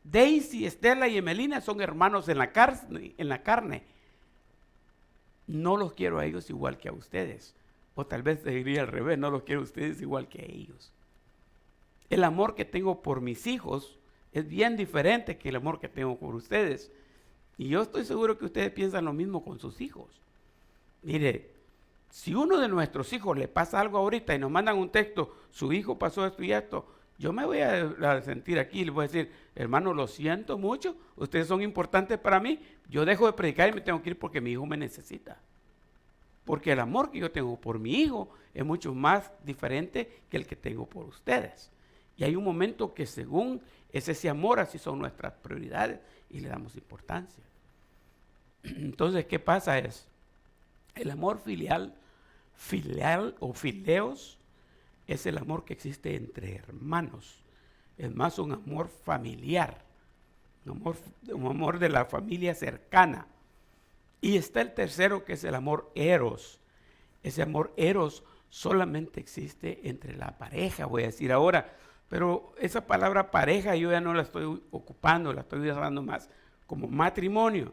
S3: Daisy, Estela y Emelina son hermanos en la carne. No los quiero a ellos igual que a ustedes. O tal vez diría al revés, no los quiero a ustedes igual que a ellos. El amor que tengo por mis hijos es bien diferente que el amor que tengo por ustedes. Y yo estoy seguro que ustedes piensan lo mismo con sus hijos. Mire, si uno de nuestros hijos le pasa algo ahorita y nos mandan un texto, su hijo pasó esto y esto, yo me voy a sentir aquí y le voy a decir, hermano, lo siento mucho, ustedes son importantes para mí, yo dejo de predicar y me tengo que ir porque mi hijo me necesita. Porque el amor que yo tengo por mi hijo es mucho más diferente que el que tengo por ustedes. Y hay un momento que según es ese amor, así son nuestras prioridades y le damos importancia. Entonces, ¿qué pasa? Es el amor filial o fileos, es el amor que existe entre hermanos. Es más un amor familiar, un amor de la familia cercana. Y está el tercero, que es el amor eros. Ese amor eros solamente existe entre la pareja, voy a decir ahora. Pero esa palabra pareja yo ya no la estoy ocupando, la estoy usando más como matrimonio.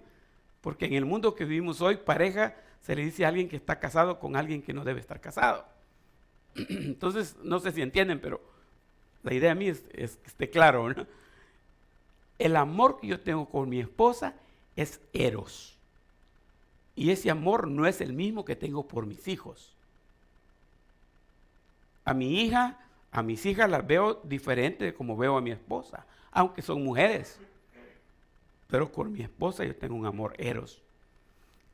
S3: Porque en el mundo que vivimos hoy, pareja se le dice a alguien que está casado con alguien que no debe estar casado. Entonces, no sé si entienden, pero la idea mía es que esté claro, ¿no? El amor que yo tengo con mi esposa es eros. Y ese amor no es el mismo que tengo por mis hijos. A mi hija, a mis hijas las veo diferente de como veo a mi esposa, aunque son mujeres. Pero con mi esposa yo tengo un amor eros.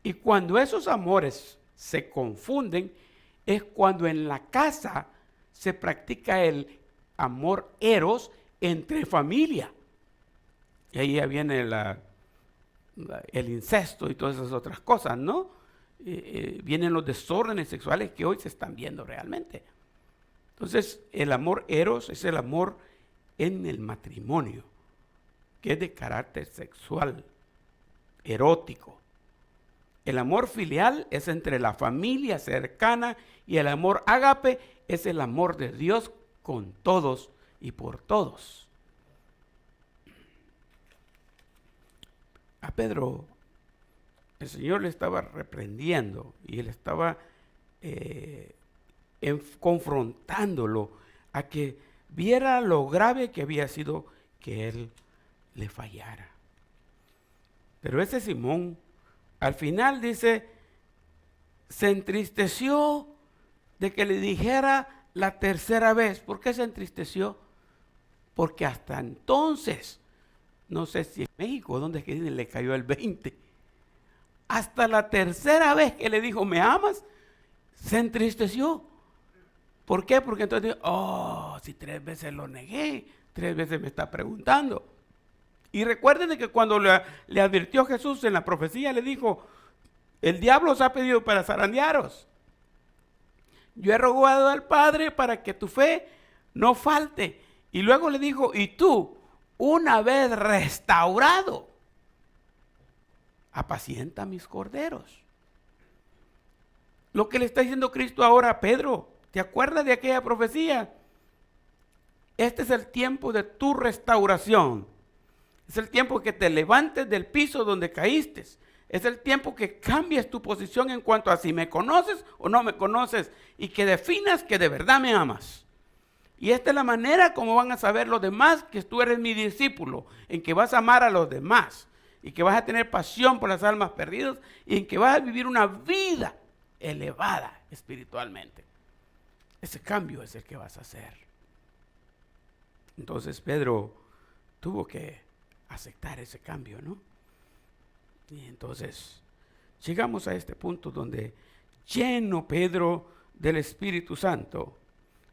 S3: Y cuando esos amores se confunden, es cuando en la casa se practica el amor eros entre familia. Y ahí ya viene el incesto y todas esas otras cosas, ¿no? Vienen los desórdenes sexuales que hoy se están viendo realmente. Entonces, el amor eros es el amor en el matrimonio, que es de carácter sexual, erótico. El amor filial es entre la familia cercana y el amor ágape es el amor de Dios con todos y por todos. A Pedro, el Señor le estaba reprendiendo y él estaba confrontándolo a que viera lo grave que había sido que él le fallara. Pero ese Simón, al final dice, se entristeció de que le dijera la tercera vez. ¿Por qué se entristeció? Porque hasta entonces, no sé si en México, donde es que le cayó el 20, hasta la tercera vez que le dijo, ¿me amas?, se entristeció. ¿Por qué? Porque entonces dijo, si 3 veces lo negué, 3 veces me está preguntando. Y recuerden que cuando le advirtió Jesús en la profecía, le dijo, el diablo os ha pedido para zarandearos. Yo he rogado al Padre para que tu fe no falte. Y luego le dijo, y tú, una vez restaurado, apacienta mis corderos. Lo que le está diciendo Cristo ahora a Pedro, ¿te acuerdas de aquella profecía? Este es el tiempo de tu restauración. Es el tiempo que te levantes del piso donde caíste. Es el tiempo que cambies tu posición en cuanto a si me conoces o no me conoces y que definas que de verdad me amas. Y esta es la manera como van a saber los demás que tú eres mi discípulo, en que vas a amar a los demás y que vas a tener pasión por las almas perdidas y en que vas a vivir una vida elevada espiritualmente. Ese cambio es el que vas a hacer. Entonces Pedro tuvo que aceptar ese cambio, ¿no? Y entonces llegamos a este punto donde, lleno Pedro del Espíritu Santo,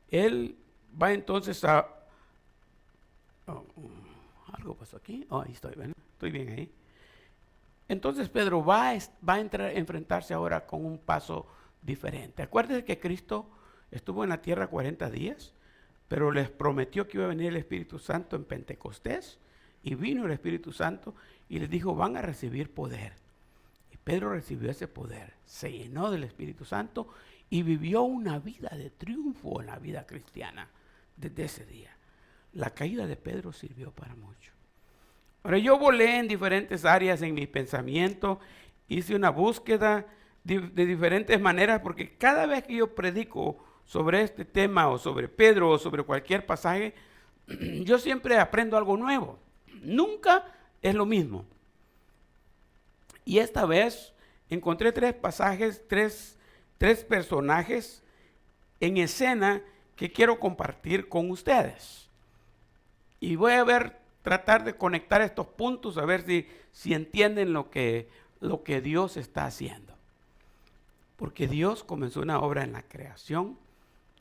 S3: él va entonces a... algo pasó aquí. Ahí estoy, ¿verdad? Estoy bien ahí. Entonces Pedro va a enfrentarse ahora con un paso diferente. Acuérdense que Cristo estuvo en la tierra 40 días, pero les prometió que iba a venir el Espíritu Santo en Pentecostés, y vino el Espíritu Santo y les dijo, van a recibir poder. Y Pedro recibió ese poder, se llenó del Espíritu Santo y vivió una vida de triunfo en la vida cristiana desde ese día. La caída de Pedro sirvió para mucho. Ahora, yo volé en diferentes áreas en mi pensamiento, hice una búsqueda de diferentes maneras, porque cada vez que yo predico sobre este tema o sobre Pedro o sobre cualquier pasaje, yo siempre aprendo algo nuevo. Nunca es lo mismo. Y esta vez encontré tres pasajes, tres personajes en escena que quiero compartir con ustedes. Y voy a tratar de conectar estos puntos a ver si entienden lo que Dios está haciendo. Porque Dios comenzó una obra en la creación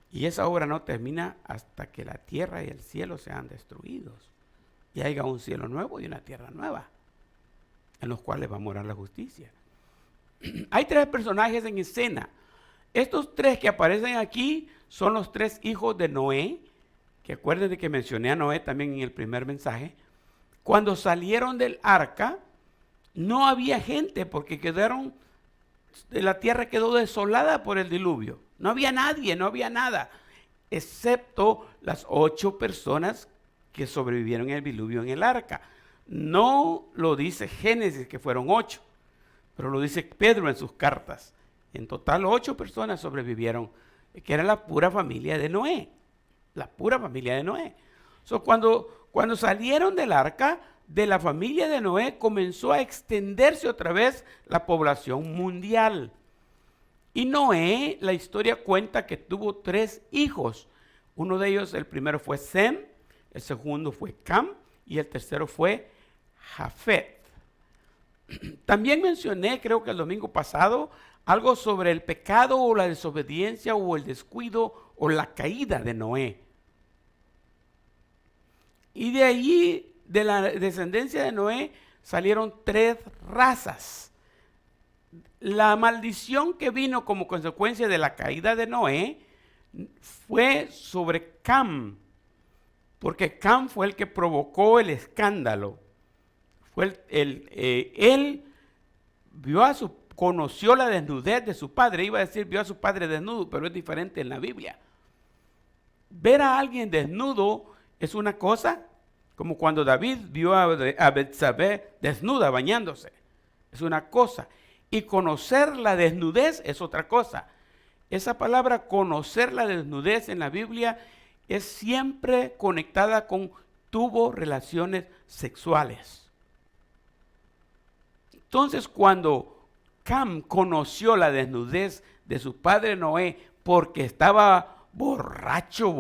S3: y esa obra no termina hasta que la tierra y el cielo sean destruidos y haya un cielo nuevo y una tierra nueva en los cuales va a morar la justicia. Hay tres personajes en escena. Estos tres que aparecen aquí son los tres hijos de Noé, que acuérdense que mencioné a Noé también en el primer mensaje. Cuando salieron del arca, no había gente porque la tierra quedó desolada por el diluvio. No había nadie, no había nada, excepto las 8 personas que sobrevivieron en el diluvio en el arca. No lo dice Génesis que fueron 8, pero lo dice Pedro en sus cartas. En total 8 personas sobrevivieron, que era la pura familia de Noé. La pura familia de Noé. Cuando salieron del arca, de la familia de Noé comenzó a extenderse otra vez la población mundial. Y Noé, la historia cuenta que tuvo 3 hijos. Uno de ellos, el primero fue Sem, el segundo fue Cam y el tercero fue Jafet. También mencioné, creo que el domingo pasado, algo sobre el pecado o la desobediencia o el descuido o la caída de Noé. Y de allí, de la descendencia de Noé, salieron 3 razas. La maldición que vino como consecuencia de la caída de Noé fue sobre Cam, porque Cam fue el que provocó el escándalo. Él conoció la desnudez de su padre. Iba a decir vio a su padre desnudo, pero es diferente en la Biblia. Ver a alguien desnudo es una cosa, como cuando David vio a Betsabé desnuda bañándose. Es una cosa. Y conocer la desnudez es otra cosa. Esa palabra conocer la desnudez en la Biblia es siempre conectada con tuvo relaciones sexuales. Entonces, cuando Cam conoció la desnudez de su padre Noé porque estaba borracho,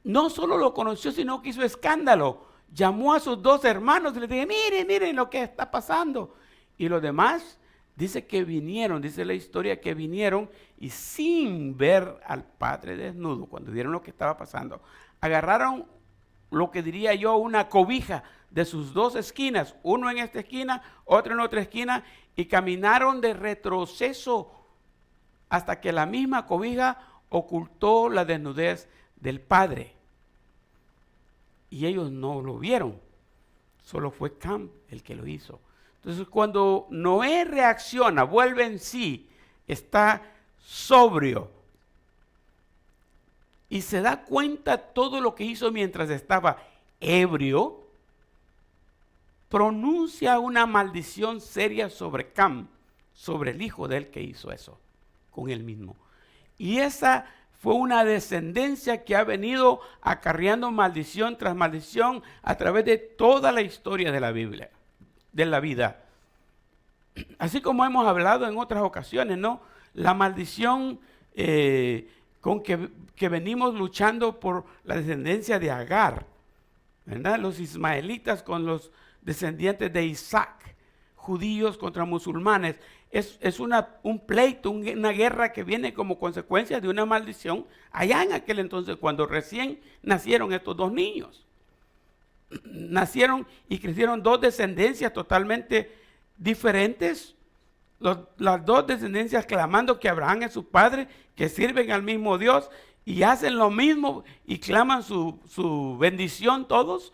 S3: no solo lo conoció, sino que hizo escándalo. Llamó a sus 2 hermanos y les dijo, miren lo que está pasando. Y los demás, dice que vinieron, dice la historia que vinieron y sin ver al padre desnudo, cuando vieron lo que estaba pasando, agarraron lo que diría yo una cobija de sus 2 esquinas, uno en esta esquina, otro en otra esquina, y caminaron de retroceso hasta que la misma cobija ocultó la desnudez del padre. Y ellos no lo vieron. Solo fue Cam el que lo hizo. Entonces cuando Noé reacciona, vuelve en sí, está sobrio y se da cuenta todo lo que hizo mientras estaba ebrio, pronuncia una maldición seria sobre Cam, sobre el hijo de él que hizo eso con él mismo. Y esa fue una descendencia que ha venido acarreando maldición tras maldición a través de toda la historia de la Biblia, de la vida. Así como hemos hablado en otras ocasiones, ¿no? La maldición con que venimos luchando por la descendencia de Agar, ¿verdad? Los ismaelitas con los descendientes de Isaac, judíos contra musulmanes. Es un pleito, una guerra que viene como consecuencia de una maldición allá en aquel entonces, cuando recién nacieron estos dos niños. Nacieron y crecieron dos descendencias totalmente diferentes. Las dos descendencias clamando que Abraham es su padre, que sirven al mismo Dios y hacen lo mismo y claman su bendición todos,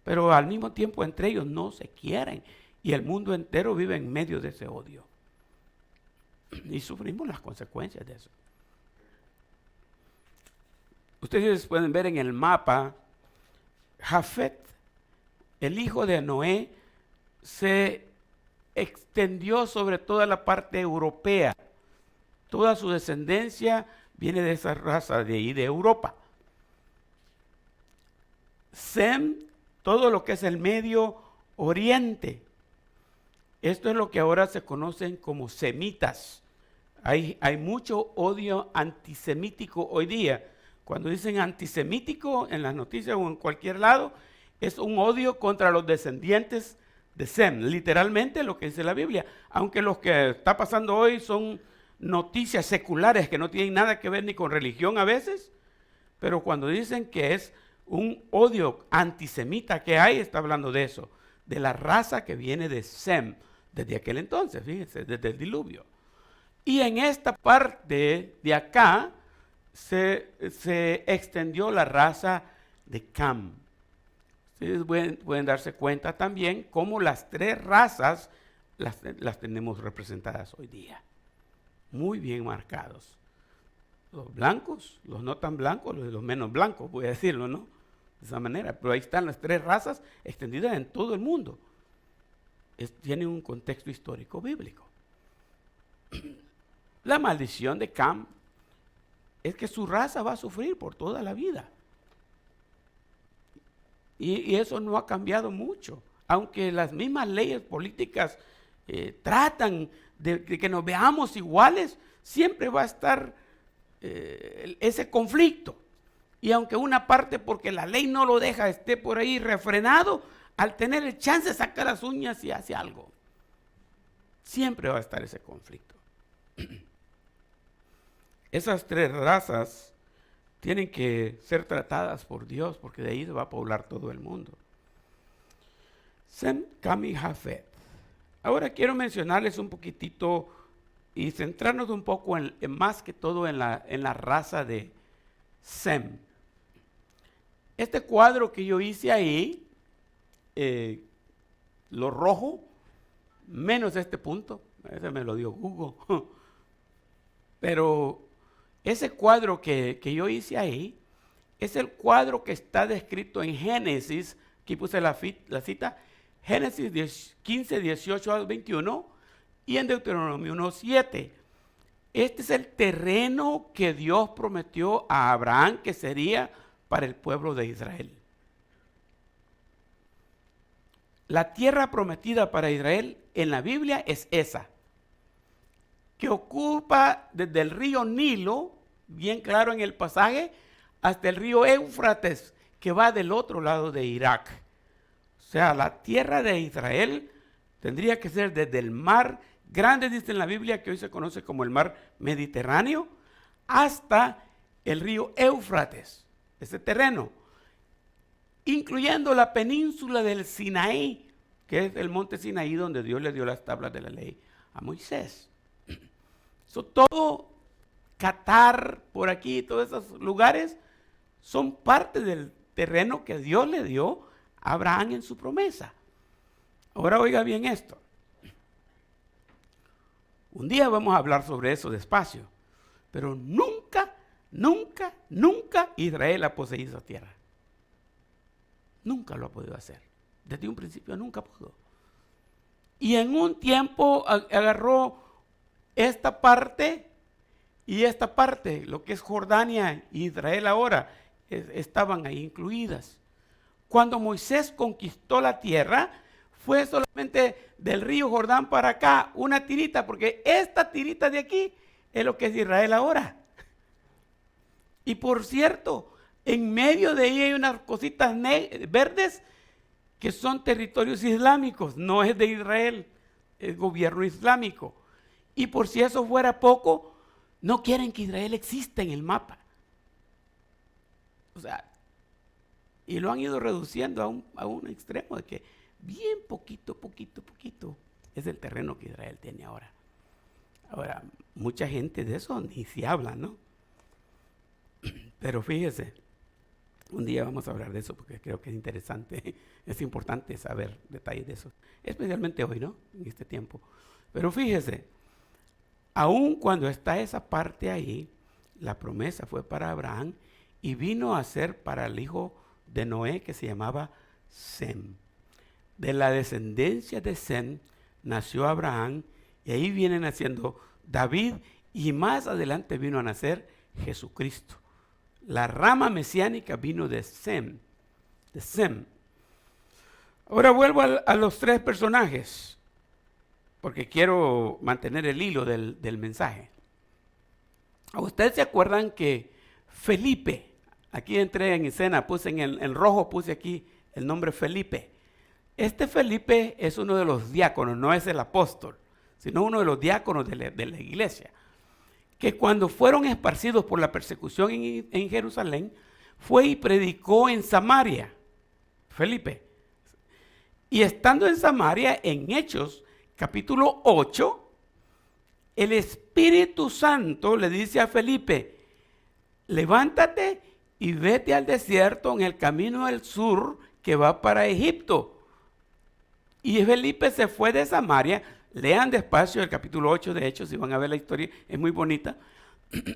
S3: pero al mismo tiempo entre ellos no se quieren y el mundo entero vive en medio de ese odio. Y sufrimos las consecuencias de eso. Ustedes pueden ver en el mapa, Jafet, el hijo de Noé, se extendió sobre toda la parte europea. Toda su descendencia viene de esa raza de ahí, de Europa. Sem, todo lo que es el Medio Oriente. Esto es lo que ahora se conocen como semitas. Hay mucho odio antisemítico hoy día. Cuando dicen antisemítico en las noticias o en cualquier lado, es un odio contra los descendientes de Sem, literalmente lo que dice la Biblia. Aunque lo que está pasando hoy son noticias seculares que no tienen nada que ver ni con religión a veces, pero cuando dicen que es un odio antisemita que hay, está hablando de eso, de la raza que viene de Sem, desde aquel entonces, fíjense, desde el diluvio. Y en esta parte de acá se extendió la raza de Cam. Ustedes pueden darse cuenta también cómo las tres razas las tenemos representadas hoy día. Muy bien marcados. Los blancos, los no tan blancos, los menos blancos, voy a decirlo, ¿no? De esa manera. Pero ahí están las tres razas extendidas en todo el mundo. Tiene un contexto histórico bíblico. La maldición de Cam es que su raza va a sufrir por toda la vida. Y eso no ha cambiado mucho. Aunque las mismas leyes políticas tratan de que nos veamos iguales, siempre va a estar ese conflicto. Y aunque una parte, porque la ley no lo deja, esté por ahí refrenado, al tener el chance de sacar las uñas y hace algo, siempre va a estar ese conflicto. Esas tres razas tienen que ser tratadas por Dios, porque de ahí se va a poblar todo el mundo. Sem, Cam y Jafet. Ahora quiero mencionarles un poquitito y centrarnos un poco en más que todo en la raza de Sem. Este cuadro que yo hice ahí, lo rojo, menos este punto, ese me lo dio Google, pero ese cuadro que yo hice ahí es el cuadro que está descrito en Génesis, aquí puse la cita, Génesis 15, 18 al 21 y en Deuteronomio 1, 7. Este es el terreno que Dios prometió a Abraham que sería para el pueblo de Israel. La tierra prometida para Israel en la Biblia es esa, que ocupa desde el río Nilo, bien claro en el pasaje, hasta el río Éufrates, que va del otro lado de Irak. O sea, la tierra de Israel tendría que ser desde el mar grande, dice en la Biblia, que hoy se conoce como el mar Mediterráneo, hasta el río Éufrates, ese terreno, incluyendo la península del Sinaí, que es el monte Sinaí donde Dios le dio las tablas de la ley a Moisés. Todo Qatar, por aquí, todos esos lugares son parte del terreno que Dios le dio a Abraham en su promesa. Ahora oiga bien esto. Un día vamos a hablar sobre eso despacio, pero nunca Israel ha poseído esa tierra. Nunca lo ha podido hacer. Desde un principio nunca pudo. Y en un tiempo agarró esta parte y esta parte, lo que es Jordania y Israel ahora, estaban ahí incluidas. Cuando Moisés conquistó la tierra, fue solamente del río Jordán para acá, una tirita, porque esta tirita de aquí es lo que es Israel ahora. Y por cierto, en medio de ella hay unas cositas verdes que son territorios islámicos, no es de Israel, es gobierno islámico. Y por si eso fuera poco, no quieren que Israel exista en el mapa. O sea, y lo han ido reduciendo a un extremo de que bien poquito es el terreno que Israel tiene ahora. Ahora, mucha gente de eso ni se habla, ¿no? Pero fíjese, un día vamos a hablar de eso porque creo que es interesante, es importante saber detalles de eso, especialmente hoy, ¿no? En este tiempo. Pero fíjese, aun cuando está esa parte ahí, la promesa fue para Abraham y vino a ser para el hijo de Noé que se llamaba Sem. De la descendencia de Sem nació Abraham y ahí viene naciendo David y más adelante vino a nacer Jesucristo. La rama mesiánica vino de Sem. Ahora vuelvo a los tres personajes, porque quiero mantener el hilo del mensaje. ¿Ustedes se acuerdan que Felipe, aquí entré en escena, puse en rojo, puse aquí el nombre Felipe. Este Felipe es uno de los diáconos, no es el apóstol, sino uno de los diáconos de la iglesia, que cuando fueron esparcidos por la persecución en Jerusalén, fue y predicó en Samaria, Felipe. Y estando en Samaria, en Hechos, capítulo 8, el Espíritu Santo le dice a Felipe, levántate y vete al desierto en el camino del sur que va para Egipto. Y Felipe se fue de Samaria. Lean despacio el capítulo 8 de Hechos y van a ver la historia, es muy bonita.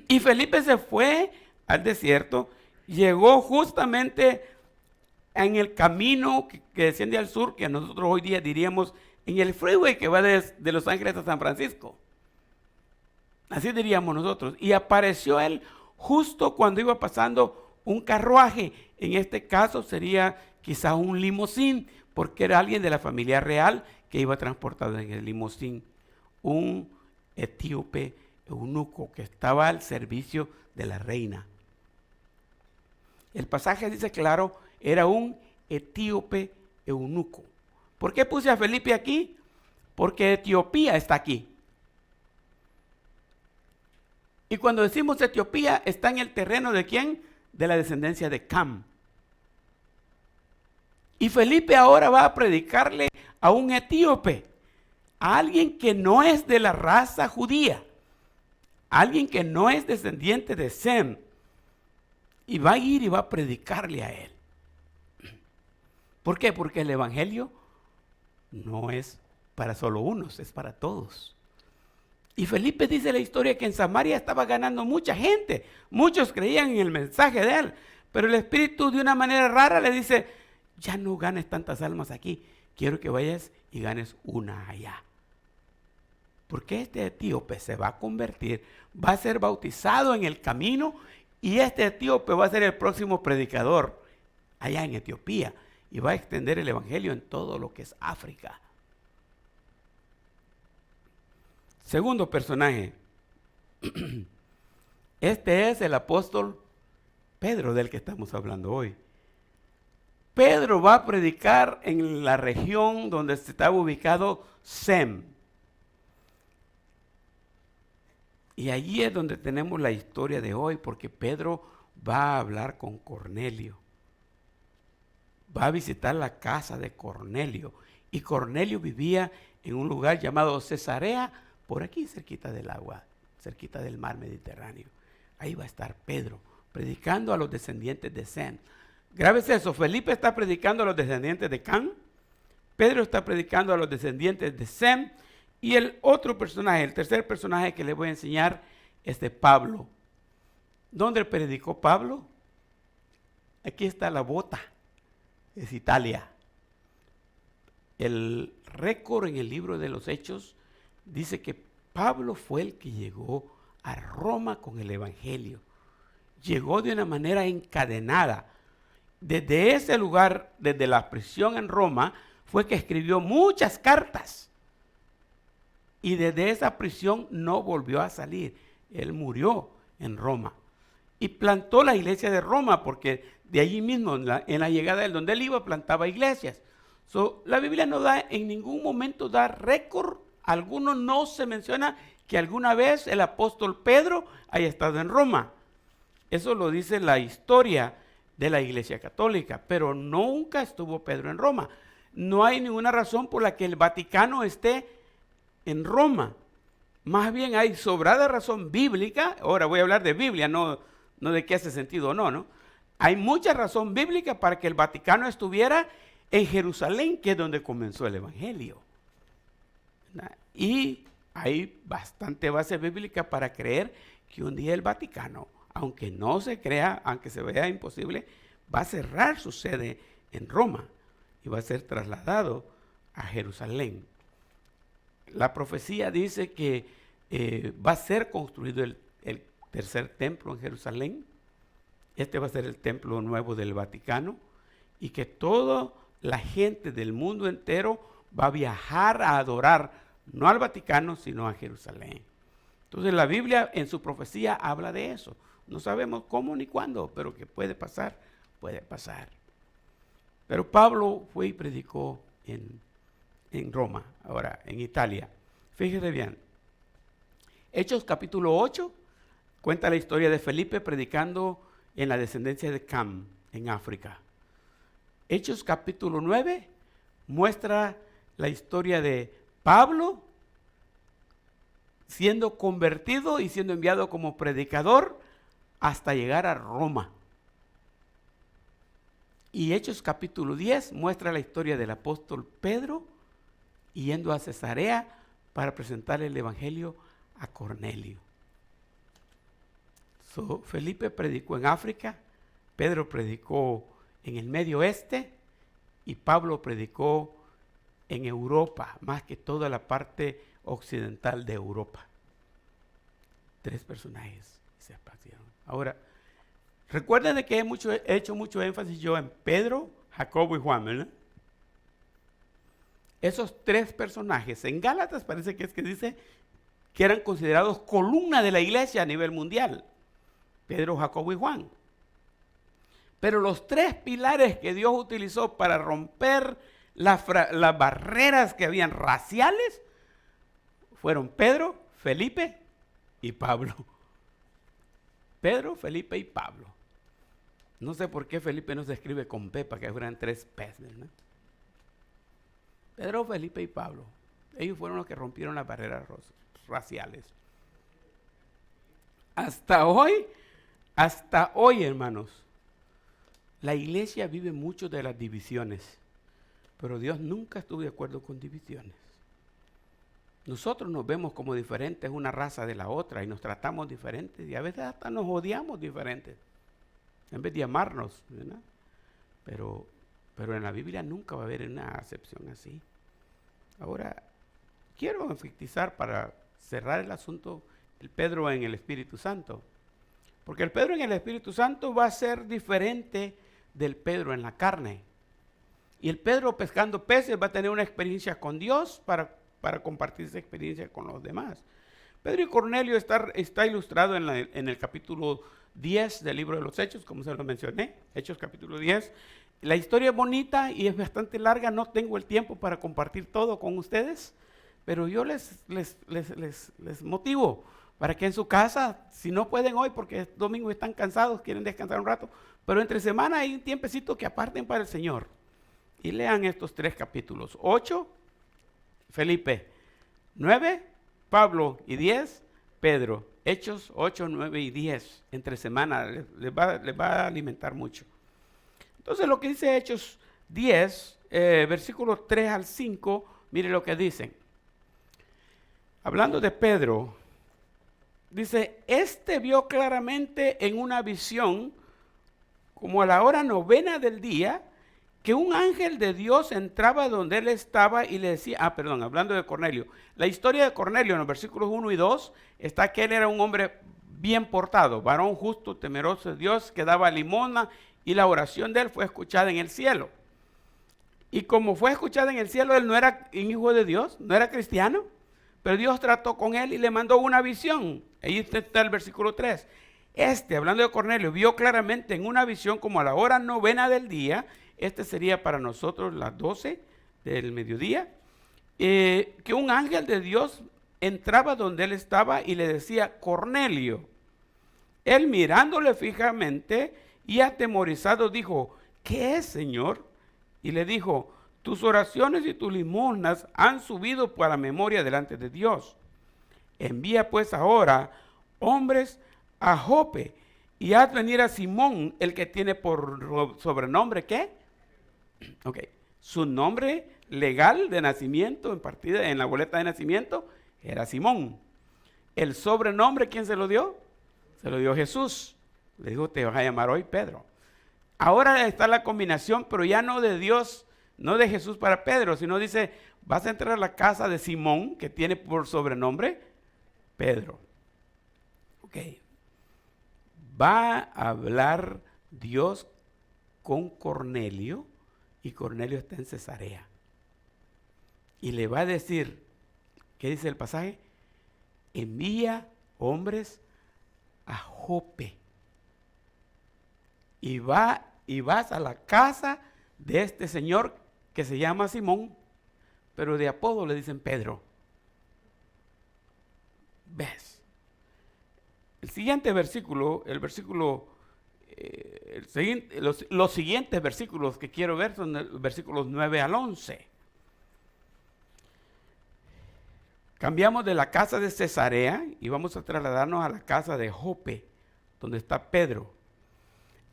S3: Y Felipe se fue al desierto, llegó justamente en el camino que desciende al sur, que nosotros hoy día diríamos en el freeway que va de Los Ángeles a San Francisco. Así diríamos nosotros. Y apareció él justo cuando iba pasando un carruaje. En este caso sería quizá un limusín, porque era alguien de la familia real que iba transportado en el limusín, un etíope eunuco que estaba al servicio de la reina. El pasaje dice claro, era un etíope eunuco. ¿Por qué puse a Felipe aquí? Porque Etiopía está aquí. Y cuando decimos Etiopía, está en el terreno de ¿quién? De la descendencia de Cam. Y Felipe ahora va a predicarle a un etíope, a alguien que no es de la raza judía, a alguien que no es descendiente de Sem, y va a ir y va a predicarle a él. ¿Por qué? Porque el evangelio no es para solo unos, es para todos. Y Felipe dice la historia que en Samaria estaba ganando mucha gente, muchos creían en el mensaje de él, pero el Espíritu de una manera rara le dice, ya no ganes tantas almas aquí, quiero que vayas y ganes una allá. Porque este etíope se va a convertir, va a ser bautizado en el camino y este etíope va a ser el próximo predicador allá en Etiopía y va a extender el evangelio en todo lo que es África. Segundo personaje, este es el apóstol Pedro del que estamos hablando hoy. Pedro va a predicar en la región donde estaba ubicado Sem. Y allí es donde tenemos la historia de hoy, porque Pedro va a hablar con Cornelio. Va a visitar la casa de Cornelio. Y Cornelio vivía en un lugar llamado Cesarea, por aquí cerquita del agua, cerquita del mar Mediterráneo. Ahí va a estar Pedro, predicando a los descendientes de Sem. Grábese eso, Felipe está predicando a los descendientes de Cam Pedro está predicando a los descendientes de Sem. Y el otro personaje, el tercer personaje que les voy a enseñar es de Pablo. ¿Dónde predicó Pablo? Aquí está la bota. Es Italia. El récord en el libro de los Hechos dice que Pablo fue el que llegó a Roma con el Evangelio. Llegó de una manera encadenada. Desde ese lugar, desde la prisión en Roma, fue que escribió muchas cartas. Y desde esa prisión no volvió a salir. Él murió en Roma. Y plantó la iglesia de Roma, porque de allí mismo, en la llegada de donde él iba, plantaba iglesias. La Biblia no da, en ningún momento da récord. Alguno no se menciona que alguna vez el apóstol Pedro haya estado en Roma. Eso lo dice la historia de la Iglesia Católica, pero nunca estuvo Pedro en Roma. No hay ninguna razón por la que el Vaticano esté en Roma. Más bien hay sobrada razón bíblica. Ahora voy a hablar de Biblia, no de qué hace sentido o no. Hay mucha razón bíblica para que el Vaticano estuviera en Jerusalén, que es donde comenzó el Evangelio. Y hay bastante base bíblica para creer que un día el Vaticano, aunque no se crea, aunque se vea imposible, va a cerrar su sede en Roma y va a ser trasladado a Jerusalén. La profecía dice que va a ser construido el tercer templo en Jerusalén. Este va a ser el templo nuevo del Vaticano, y que toda la gente del mundo entero va a viajar a adorar, no al Vaticano, sino a Jerusalén. Entonces la Biblia en su profecía habla de eso. No sabemos cómo ni cuándo, pero que puede pasar, puede pasar. Pero Pablo fue y predicó en Roma, ahora en Italia. Fíjese bien, Hechos capítulo 8 cuenta la historia de Felipe predicando en la descendencia de Cam, en África. Hechos capítulo 9 muestra la historia de Pablo siendo convertido y siendo enviado como predicador hasta llegar a Roma. Y Hechos capítulo 10 muestra la historia del apóstol Pedro yendo a Cesarea para presentar el evangelio a Cornelio. Felipe predicó en África, Pedro predicó en el Medio Oeste y Pablo predicó en Europa, más que toda la parte occidental de Europa. 3 personajes se esparcieron. Ahora, recuerden de que he hecho mucho énfasis yo en Pedro, Jacobo y Juan, ¿verdad? Esos 3 personajes, en Gálatas parece que dice que eran considerados columna de la iglesia a nivel mundial. Pedro, Jacobo y Juan. Pero los 3 pilares que Dios utilizó para romper las barreras que habían raciales fueron Pedro, Felipe y Pablo. Pedro, Felipe y Pablo. No sé por qué Felipe no se escribe con P, para que fueran 3 P's, ¿no? Pedro, Felipe y Pablo. Ellos fueron los que rompieron las barreras raciales. Hasta hoy, hermanos, la iglesia vive mucho de las divisiones, pero Dios nunca estuvo de acuerdo con divisiones. Nosotros nos vemos como diferentes una raza de la otra y nos tratamos diferentes y a veces hasta nos odiamos diferentes en vez de amarnos, ¿verdad? Pero en la Biblia nunca va a haber una acepción así. Ahora, quiero enfatizar para cerrar el asunto el Pedro en el Espíritu Santo. Porque el Pedro en el Espíritu Santo va a ser diferente del Pedro en la carne. Y el Pedro pescando peces va a tener una experiencia con Dios para compartir esa experiencia con los demás. Pedro y Cornelio está ilustrado en el capítulo 10 del libro de los Hechos, como se lo mencioné, Hechos capítulo 10. La historia es bonita y es bastante larga, no tengo el tiempo para compartir todo con ustedes, pero yo les motivo para que en su casa, si no pueden hoy porque es domingo y están cansados, quieren descansar un rato, pero entre semana hay un tiempecito que aparten para el Señor y lean estos 3 capítulos. 8, Felipe. 9, Pablo. Y 10, Pedro. Hechos 8, 9 y 10. Entre semana les va a alimentar mucho. Entonces lo que dice Hechos 10 versículos 3 al 5, mire lo que dicen. Hablando de Pedro, dice, este vio claramente en una visión, como a la hora 9 del día, que un ángel de Dios entraba donde él estaba y le decía, hablando de Cornelio, la historia de Cornelio en los versículos 1 y 2 está que él era un hombre bien portado, varón justo, temeroso de Dios, que daba limosna, y la oración de él fue escuchada en el cielo. Y como fue escuchada en el cielo, él no era un hijo de Dios, no era cristiano, pero Dios trató con él y le mandó una visión. Ahí está el versículo 3. Hablando de Cornelio, vio claramente en una visión como a la hora 9 del día, sería para nosotros las 12 del mediodía, que un ángel de Dios entraba donde él estaba y le decía, Cornelio. Él mirándole fijamente y atemorizado dijo, ¿qué es, Señor? Y le dijo, tus oraciones y tus limosnas han subido para memoria delante de Dios. Envía pues ahora hombres a Jope y haz venir a Simón, el que tiene por sobrenombre, ¿qué? Ok, su nombre legal de nacimiento, en la boleta de nacimiento, era Simón. El sobrenombre, ¿quién se lo dio? Se lo dio Jesús. Le dijo, te vas a llamar hoy Pedro. Ahora está la combinación, pero ya no de Dios, no de Jesús para Pedro, sino dice, vas a entrar a la casa de Simón, que tiene por sobrenombre Pedro. Ok. Va a hablar Dios con Cornelio, y Cornelio está en Cesarea. Y le va a decir, ¿qué dice el pasaje? Envía hombres a Jope. Y vas a la casa de este señor que se llama Simón, pero de apodo le dicen Pedro. ¿Ves? El siguiente versículo, los siguientes versículos que quiero ver son los versículos 9 al 11. Cambiamos de la casa de Cesarea y vamos a trasladarnos a la casa de Jope, donde está Pedro.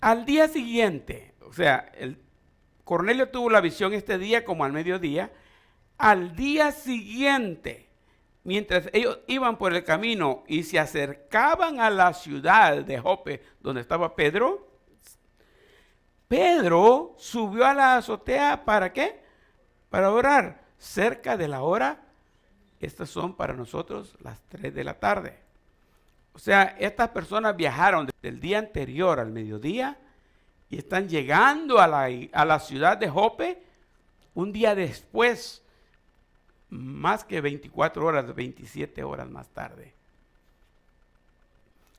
S3: Al día siguiente, o sea, Cornelio tuvo la visión este día como al mediodía. Al día siguiente, mientras ellos iban por el camino y se acercaban a la ciudad de Jope, donde estaba Pedro, Pedro subió a la azotea, ¿para qué? Para orar, cerca de la hora. Estas son para nosotros las 3 de la tarde. O sea, estas personas viajaron del día anterior al mediodía y están llegando a la ciudad de Jope un día después, más que 24 horas, 27 horas más tarde.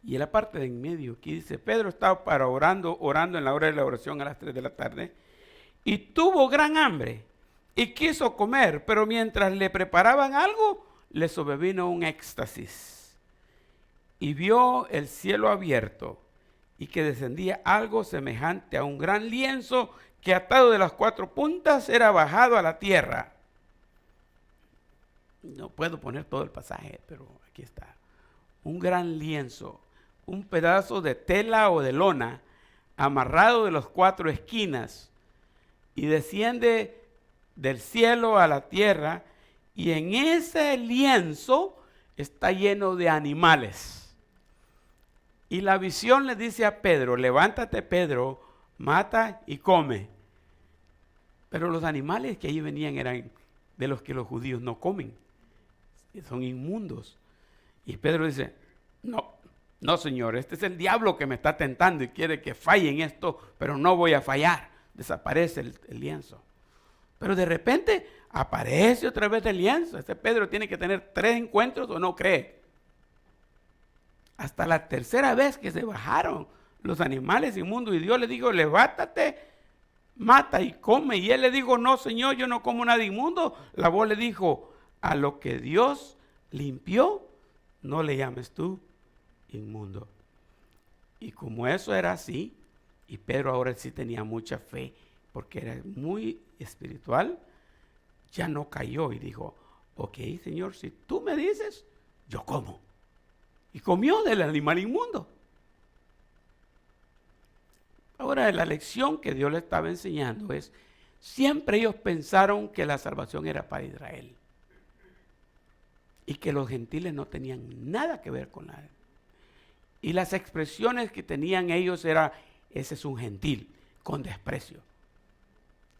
S3: Y en la parte de en medio, aquí dice, Pedro estaba orando en la hora de la oración a las 3 de la tarde, y tuvo gran hambre, y quiso comer, pero mientras le preparaban algo, le sobrevino un éxtasis. Y vio el cielo abierto, y que descendía algo semejante a un gran lienzo, que atado de las 4 puntas era bajado a la tierra. No puedo poner todo el pasaje, pero aquí está. Un gran lienzo, un pedazo de tela o de lona, amarrado de las 4 esquinas, y desciende del cielo a la tierra, y en ese lienzo está lleno de animales. Y la visión le dice a Pedro, levántate Pedro, mata y come. Pero los animales que allí venían eran de los que los judíos no comen, son inmundos. Y Pedro dice, no Señor, este es el diablo que me está tentando y quiere que falle en esto, pero no voy a fallar. Desaparece el lienzo. Pero de repente aparece otra vez el lienzo. Pedro tiene que tener 3 encuentros o no cree. Hasta la tercera vez que se bajaron los animales inmundos y Dios le dijo, levántate, mata y come. Y él le dijo, no Señor, yo no como nada inmundo. La voz le dijo, a lo que Dios limpió, no le llames tú inmundo. Y como eso era así, y Pedro ahora sí tenía mucha fe, porque era muy espiritual, ya no cayó y dijo, ok Señor, si tú me dices, yo como. Y comió del animal inmundo. Ahora la lección que Dios le estaba enseñando es, siempre ellos pensaron que la salvación era para Israel y que los gentiles no tenían nada que ver con la. Y las expresiones que tenían ellos era, ese es un gentil, con desprecio.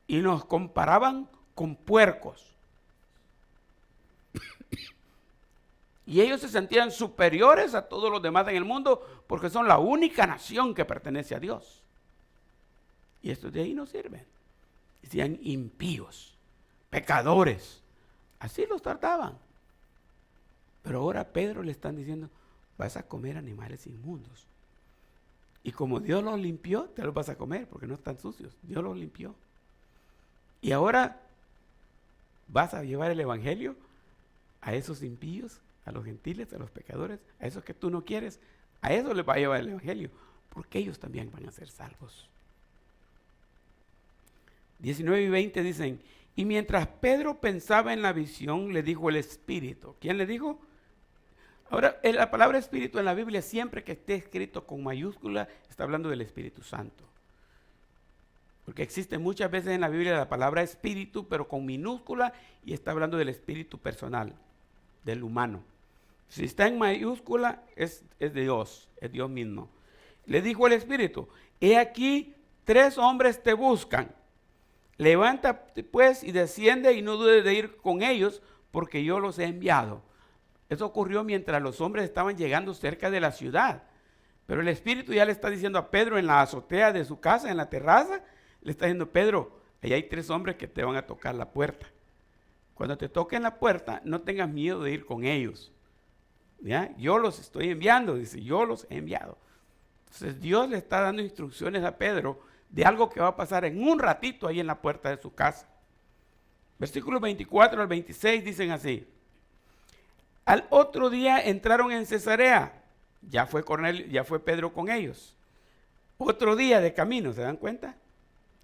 S3: Y nos comparaban con puercos. Y ellos se sentían superiores a todos los demás en el mundo porque son la única nación que pertenece a Dios. Y estos de ahí no sirven. Decían impíos, pecadores. Así los trataban. Pero ahora Pedro le están diciendo, vas a comer animales inmundos. Y como Dios los limpió, te los vas a comer porque no están sucios. Dios los limpió. Y ahora vas a llevar el evangelio a esos impíos, a los gentiles, a los pecadores, a esos que tú no quieres. A esos les va a llevar el evangelio porque ellos también van a ser salvos. 19 y 20 dicen, y mientras Pedro pensaba en la visión, le dijo el Espíritu. ¿Quién le dijo? Ahora, la palabra Espíritu en la Biblia, siempre que esté escrito con mayúscula, está hablando del Espíritu Santo. Porque existe muchas veces en la Biblia la palabra Espíritu, pero con minúscula, y está hablando del Espíritu personal, del humano. Si está en mayúscula, es Dios, es Dios mismo. Le dijo el Espíritu, he aquí 3 hombres te buscan. Levántate pues y desciende y no dudes de ir con ellos, porque yo los he enviado. Eso ocurrió mientras los hombres estaban llegando cerca de la ciudad. Pero el Espíritu ya le está diciendo a Pedro en la azotea de su casa, en la terraza, le está diciendo, Pedro, ahí hay 3 hombres que te van a tocar la puerta. Cuando te toquen la puerta, no tengas miedo de ir con ellos. ¿Ya? Yo los estoy enviando, dice, yo los he enviado. Entonces Dios le está dando instrucciones a Pedro de algo que va a pasar en un ratito ahí en la puerta de su casa. Versículos 24 al 26 dicen así. Al otro día entraron en Cesarea. Ya fue Pedro con ellos. Otro día de camino, ¿se dan cuenta?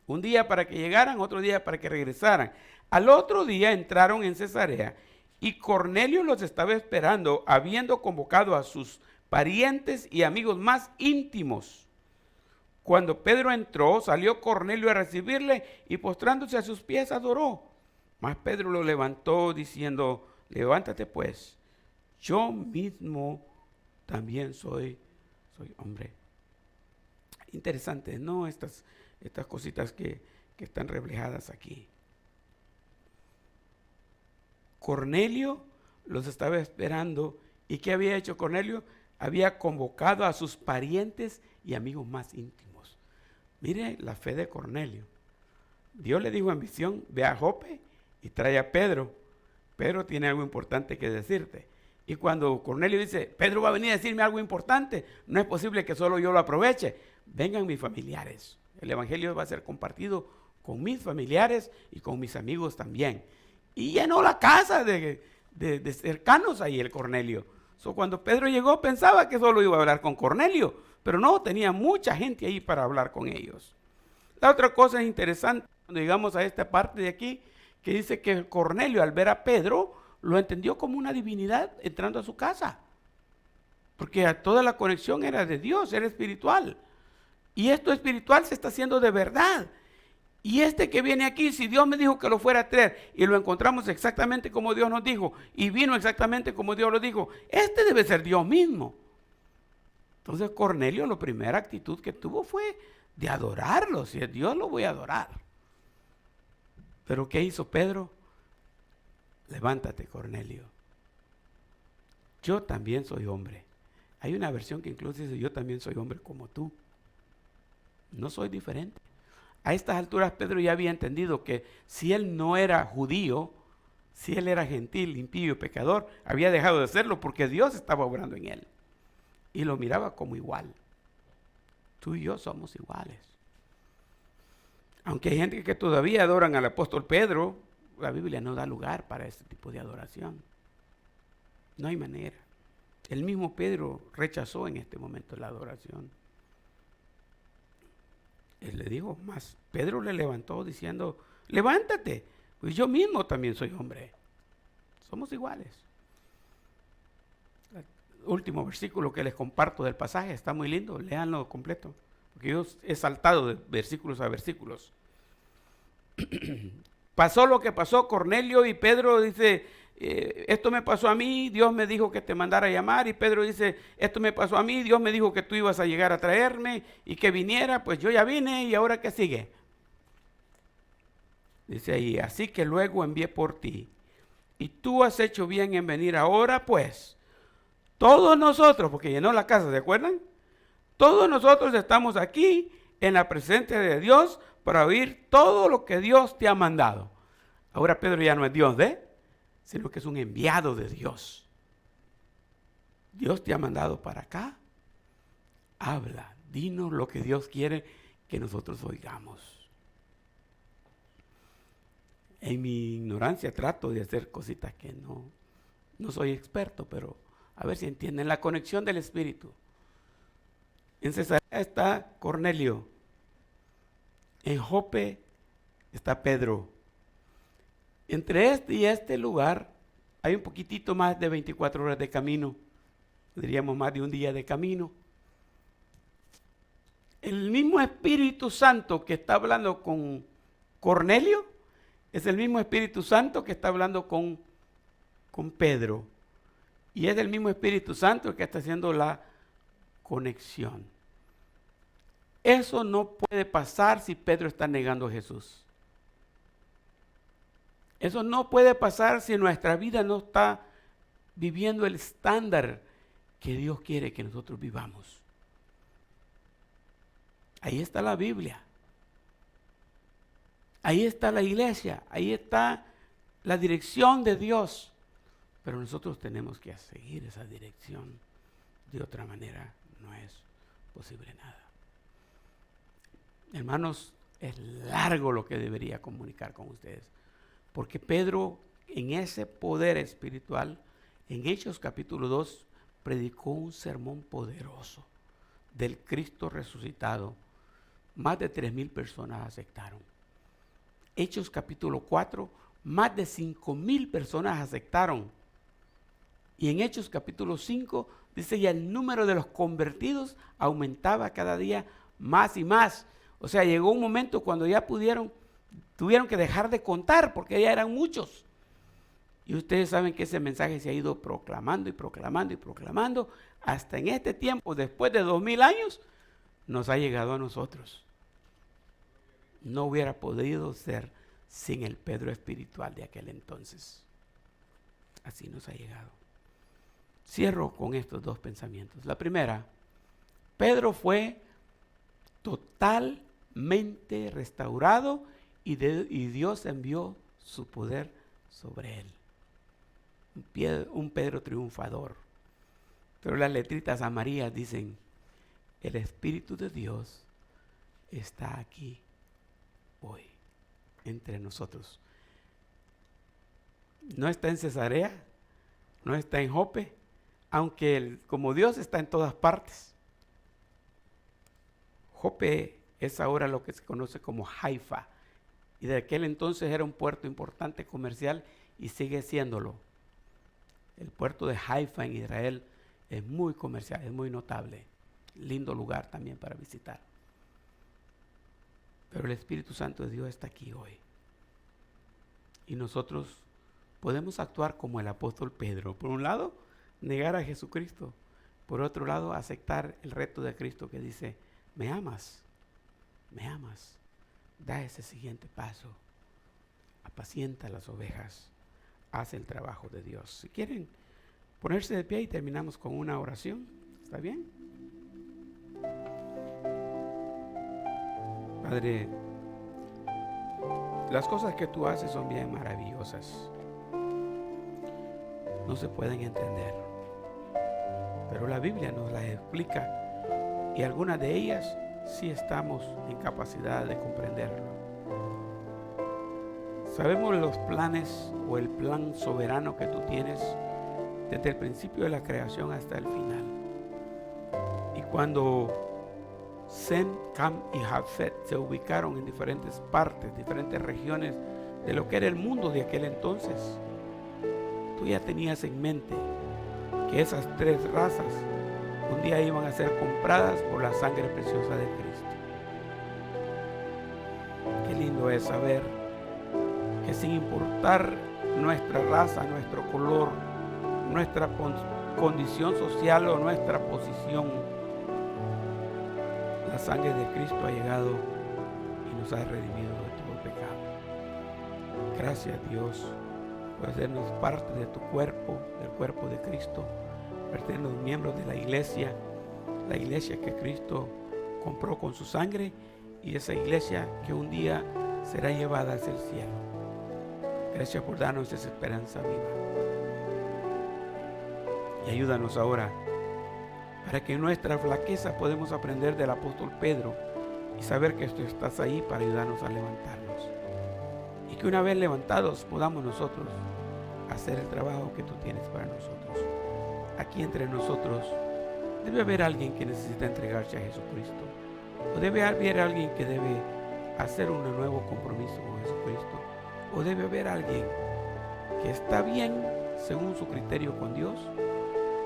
S3: Un día para que llegaran, otro día para que regresaran. Al otro día entraron en Cesarea y Cornelio los estaba esperando, habiendo convocado a sus parientes y amigos más íntimos. Cuando Pedro entró, salió Cornelio a recibirle y postrándose a sus pies adoró. Mas Pedro lo levantó diciendo, levántate pues, yo mismo también soy hombre. Interesante, ¿no? Estas cositas que están reflejadas aquí. Cornelio los estaba esperando. ¿Y qué había hecho Cornelio? Había convocado a sus parientes y amigos más íntimos. Mire la fe de Cornelio. Dios le dijo en visión, ve a Jope y trae a Pedro. Pedro tiene algo importante que decirte. Y cuando Cornelio dice, Pedro va a venir a decirme algo importante, no es posible que solo yo lo aproveche. Vengan mis familiares. El evangelio va a ser compartido con mis familiares y con mis amigos también. Y llenó la casa de cercanos ahí el Cornelio. Cuando Pedro llegó pensaba que solo iba a hablar con Cornelio, pero no, tenía mucha gente ahí para hablar con ellos. La otra cosa interesante, cuando llegamos a esta parte de aquí, que dice que Cornelio al ver a Pedro, lo entendió como una divinidad entrando a su casa. Porque toda la conexión era de Dios, era espiritual. Y esto espiritual se está haciendo de verdad. Y este que viene aquí, si Dios me dijo que lo fuera a traer y lo encontramos exactamente como Dios nos dijo y vino exactamente como Dios lo dijo, este debe ser Dios mismo. Entonces Cornelio, la primera actitud que tuvo fue de adorarlo. Si es Dios, lo voy a adorar. Pero ¿qué hizo Pedro? Levántate, Cornelio. Yo también soy hombre. Hay una versión que incluso dice, yo también soy hombre como tú. No soy diferente. A estas alturas Pedro ya había entendido que si él no era judío, si él era gentil, impío, pecador, había dejado de serlo porque Dios estaba obrando en él. Y lo miraba como igual. Tú y yo somos iguales. Aunque hay gente que todavía adoran al apóstol Pedro, la Biblia no da lugar para este tipo de adoración. No hay manera. El mismo Pedro rechazó en este momento la adoración. Él le dijo más. Pedro le levantó diciendo, levántate, pues yo mismo también soy hombre. Somos iguales. El último versículo que les comparto del pasaje está muy lindo, léanlo completo, porque yo he saltado de versículos a versículos. pasó lo que pasó. Cornelio y Pedro dice, esto me pasó a mí, Dios me dijo que te mandara a llamar. Y Pedro dice, esto me pasó a mí, Dios me dijo que tú ibas a llegar a traerme y que viniera, pues yo ya vine y ahora ¿qué sigue? Dice ahí, así que luego envié por ti y tú has hecho bien en venir ahora, pues todos nosotros, porque llenó la casa, ¿se acuerdan? Todos nosotros estamos aquí en la presencia de Dios para oír todo lo que Dios te ha mandado. Ahora Pedro ya no es Dios, sino que es un enviado de Dios. Dios te ha mandado para acá. Habla, dinos lo que Dios quiere que nosotros oigamos. En mi ignorancia trato de hacer cositas que no soy experto, pero a ver si entienden la conexión del Espíritu. En Cesarea está Cornelio. En Jope está Pedro. Entre este y este lugar hay un poquitito más de 24 horas de camino. Diríamos más de un día de camino. El mismo Espíritu Santo que está hablando con Cornelio es el mismo Espíritu Santo que está hablando con Pedro. Y es el mismo Espíritu Santo que está haciendo la conexión. Eso no puede pasar si Pedro está negando a Jesús. Eso no puede pasar si nuestra vida no está viviendo el estándar que Dios quiere que nosotros vivamos. Ahí está la Biblia. Ahí está la iglesia. Ahí está la dirección de Dios. Pero nosotros tenemos que seguir esa dirección. De otra manera no es posible nada. Hermanos, es largo lo que debería comunicar con ustedes. Porque Pedro, en ese poder espiritual, en Hechos capítulo 2, predicó un sermón poderoso del Cristo resucitado. Más de 3,000 personas aceptaron. Hechos capítulo 4, más de 5,000 personas aceptaron. Y en Hechos capítulo 5, dice ya el número de los convertidos aumentaba cada día más y más. O sea, llegó un momento cuando ya tuvieron que dejar de contar porque ya eran muchos. Y ustedes saben que ese mensaje se ha ido proclamando y proclamando y proclamando hasta en este tiempo, después de 2,000 años, nos ha llegado a nosotros. No hubiera podido ser sin el Pedro espiritual de aquel entonces. Así nos ha llegado. Cierro con estos dos pensamientos. La primera, Pedro fue totalmente restaurado y Dios envió su poder sobre él. Un Pedro triunfador. Pero las letritas amarillas dicen, el Espíritu de Dios está aquí hoy, entre nosotros. No está en Cesarea, no está en Jope, aunque como Dios está en todas partes. Jope es ahora lo que se conoce como Haifa, y de aquel entonces era un puerto importante comercial y sigue siéndolo. El puerto de Haifa en Israel es muy comercial, es muy notable, lindo lugar también para visitar. Pero el Espíritu Santo de Dios está aquí hoy. Y nosotros podemos actuar como el apóstol Pedro. Por un lado, negar a Jesucristo. Por otro lado, aceptar el reto de Cristo que dice, ¿me amas? ¿Me amas? Da ese siguiente paso. Apacienta las ovejas. Haz el trabajo de Dios. Si quieren ponerse de pie y terminamos con una oración. ¿Está bien? Padre, las cosas que tú haces son bien maravillosas. No se pueden entender. Pero la Biblia nos las explica y algunas de ellas sí estamos en capacidad de comprenderlo. Sabemos los planes o el plan soberano que tú tienes desde el principio de la creación hasta el final. Y cuando Sem, Cam y Jafet se ubicaron en diferentes partes, diferentes regiones de lo que era el mundo de aquel entonces, tú ya tenías en mente que esas 3 razas un día iban a ser compradas por la sangre preciosa de Cristo. Qué lindo es saber que sin importar nuestra raza, nuestro color, nuestra condición social o nuestra posición, la sangre de Cristo ha llegado y nos ha redimido de todo pecado. Gracias, Dios, por hacernos parte de tu cuerpo, del cuerpo de Cristo, por hacernos miembros de la iglesia que Cristo compró con su sangre, y esa iglesia que un día será llevada hacia el cielo. Gracias por darnos esa esperanza viva. Y ayúdanos ahora para que en nuestra flaqueza podemos aprender del apóstol Pedro y saber que tú estás ahí para ayudarnos a levantarnos. Y que una vez levantados podamos nosotros hacer el trabajo que tú tienes para nosotros. Aquí entre nosotros debe haber alguien que necesita entregarse a Jesucristo. O debe haber alguien que debe hacer un nuevo compromiso con Jesucristo. O debe haber alguien que está bien según su criterio con Dios,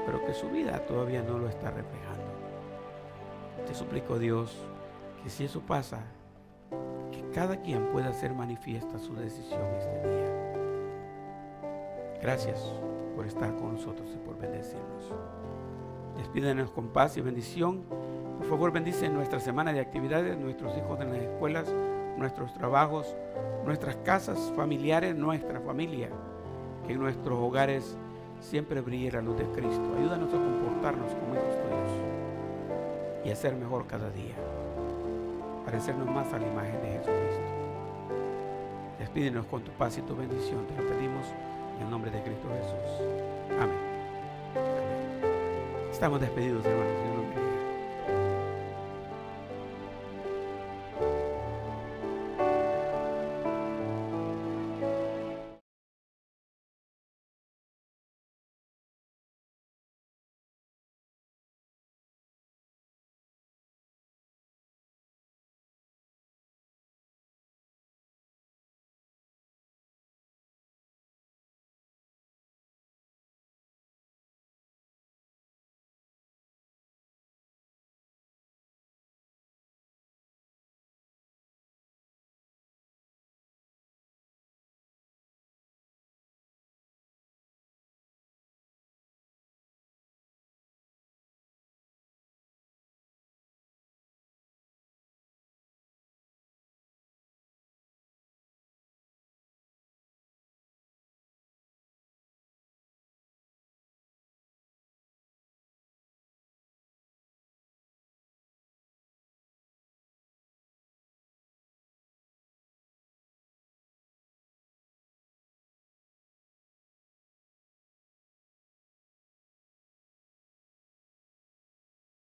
S3: pero que su vida todavía no lo está reflejando. Te suplico, Dios, que si eso pasa, que cada quien pueda hacer manifiesta su decisión este día. Gracias por estar con nosotros y por bendecirnos. Despídenos con paz y bendición. Por favor, bendice nuestra semana de actividades, nuestros hijos en las escuelas, nuestros trabajos, nuestras casas familiares, nuestra familia. Que en nuestros hogares siempre brille la luz de Cristo. Ayúdanos a comportarnos como hijos tuyos y a ser mejor cada día, parecernos más a la imagen de Jesucristo. Despídenos con tu paz y tu bendición. Te lo pedimos en el nombre de Cristo Jesús. Amén. Amén. Estamos despedidos, hermanos.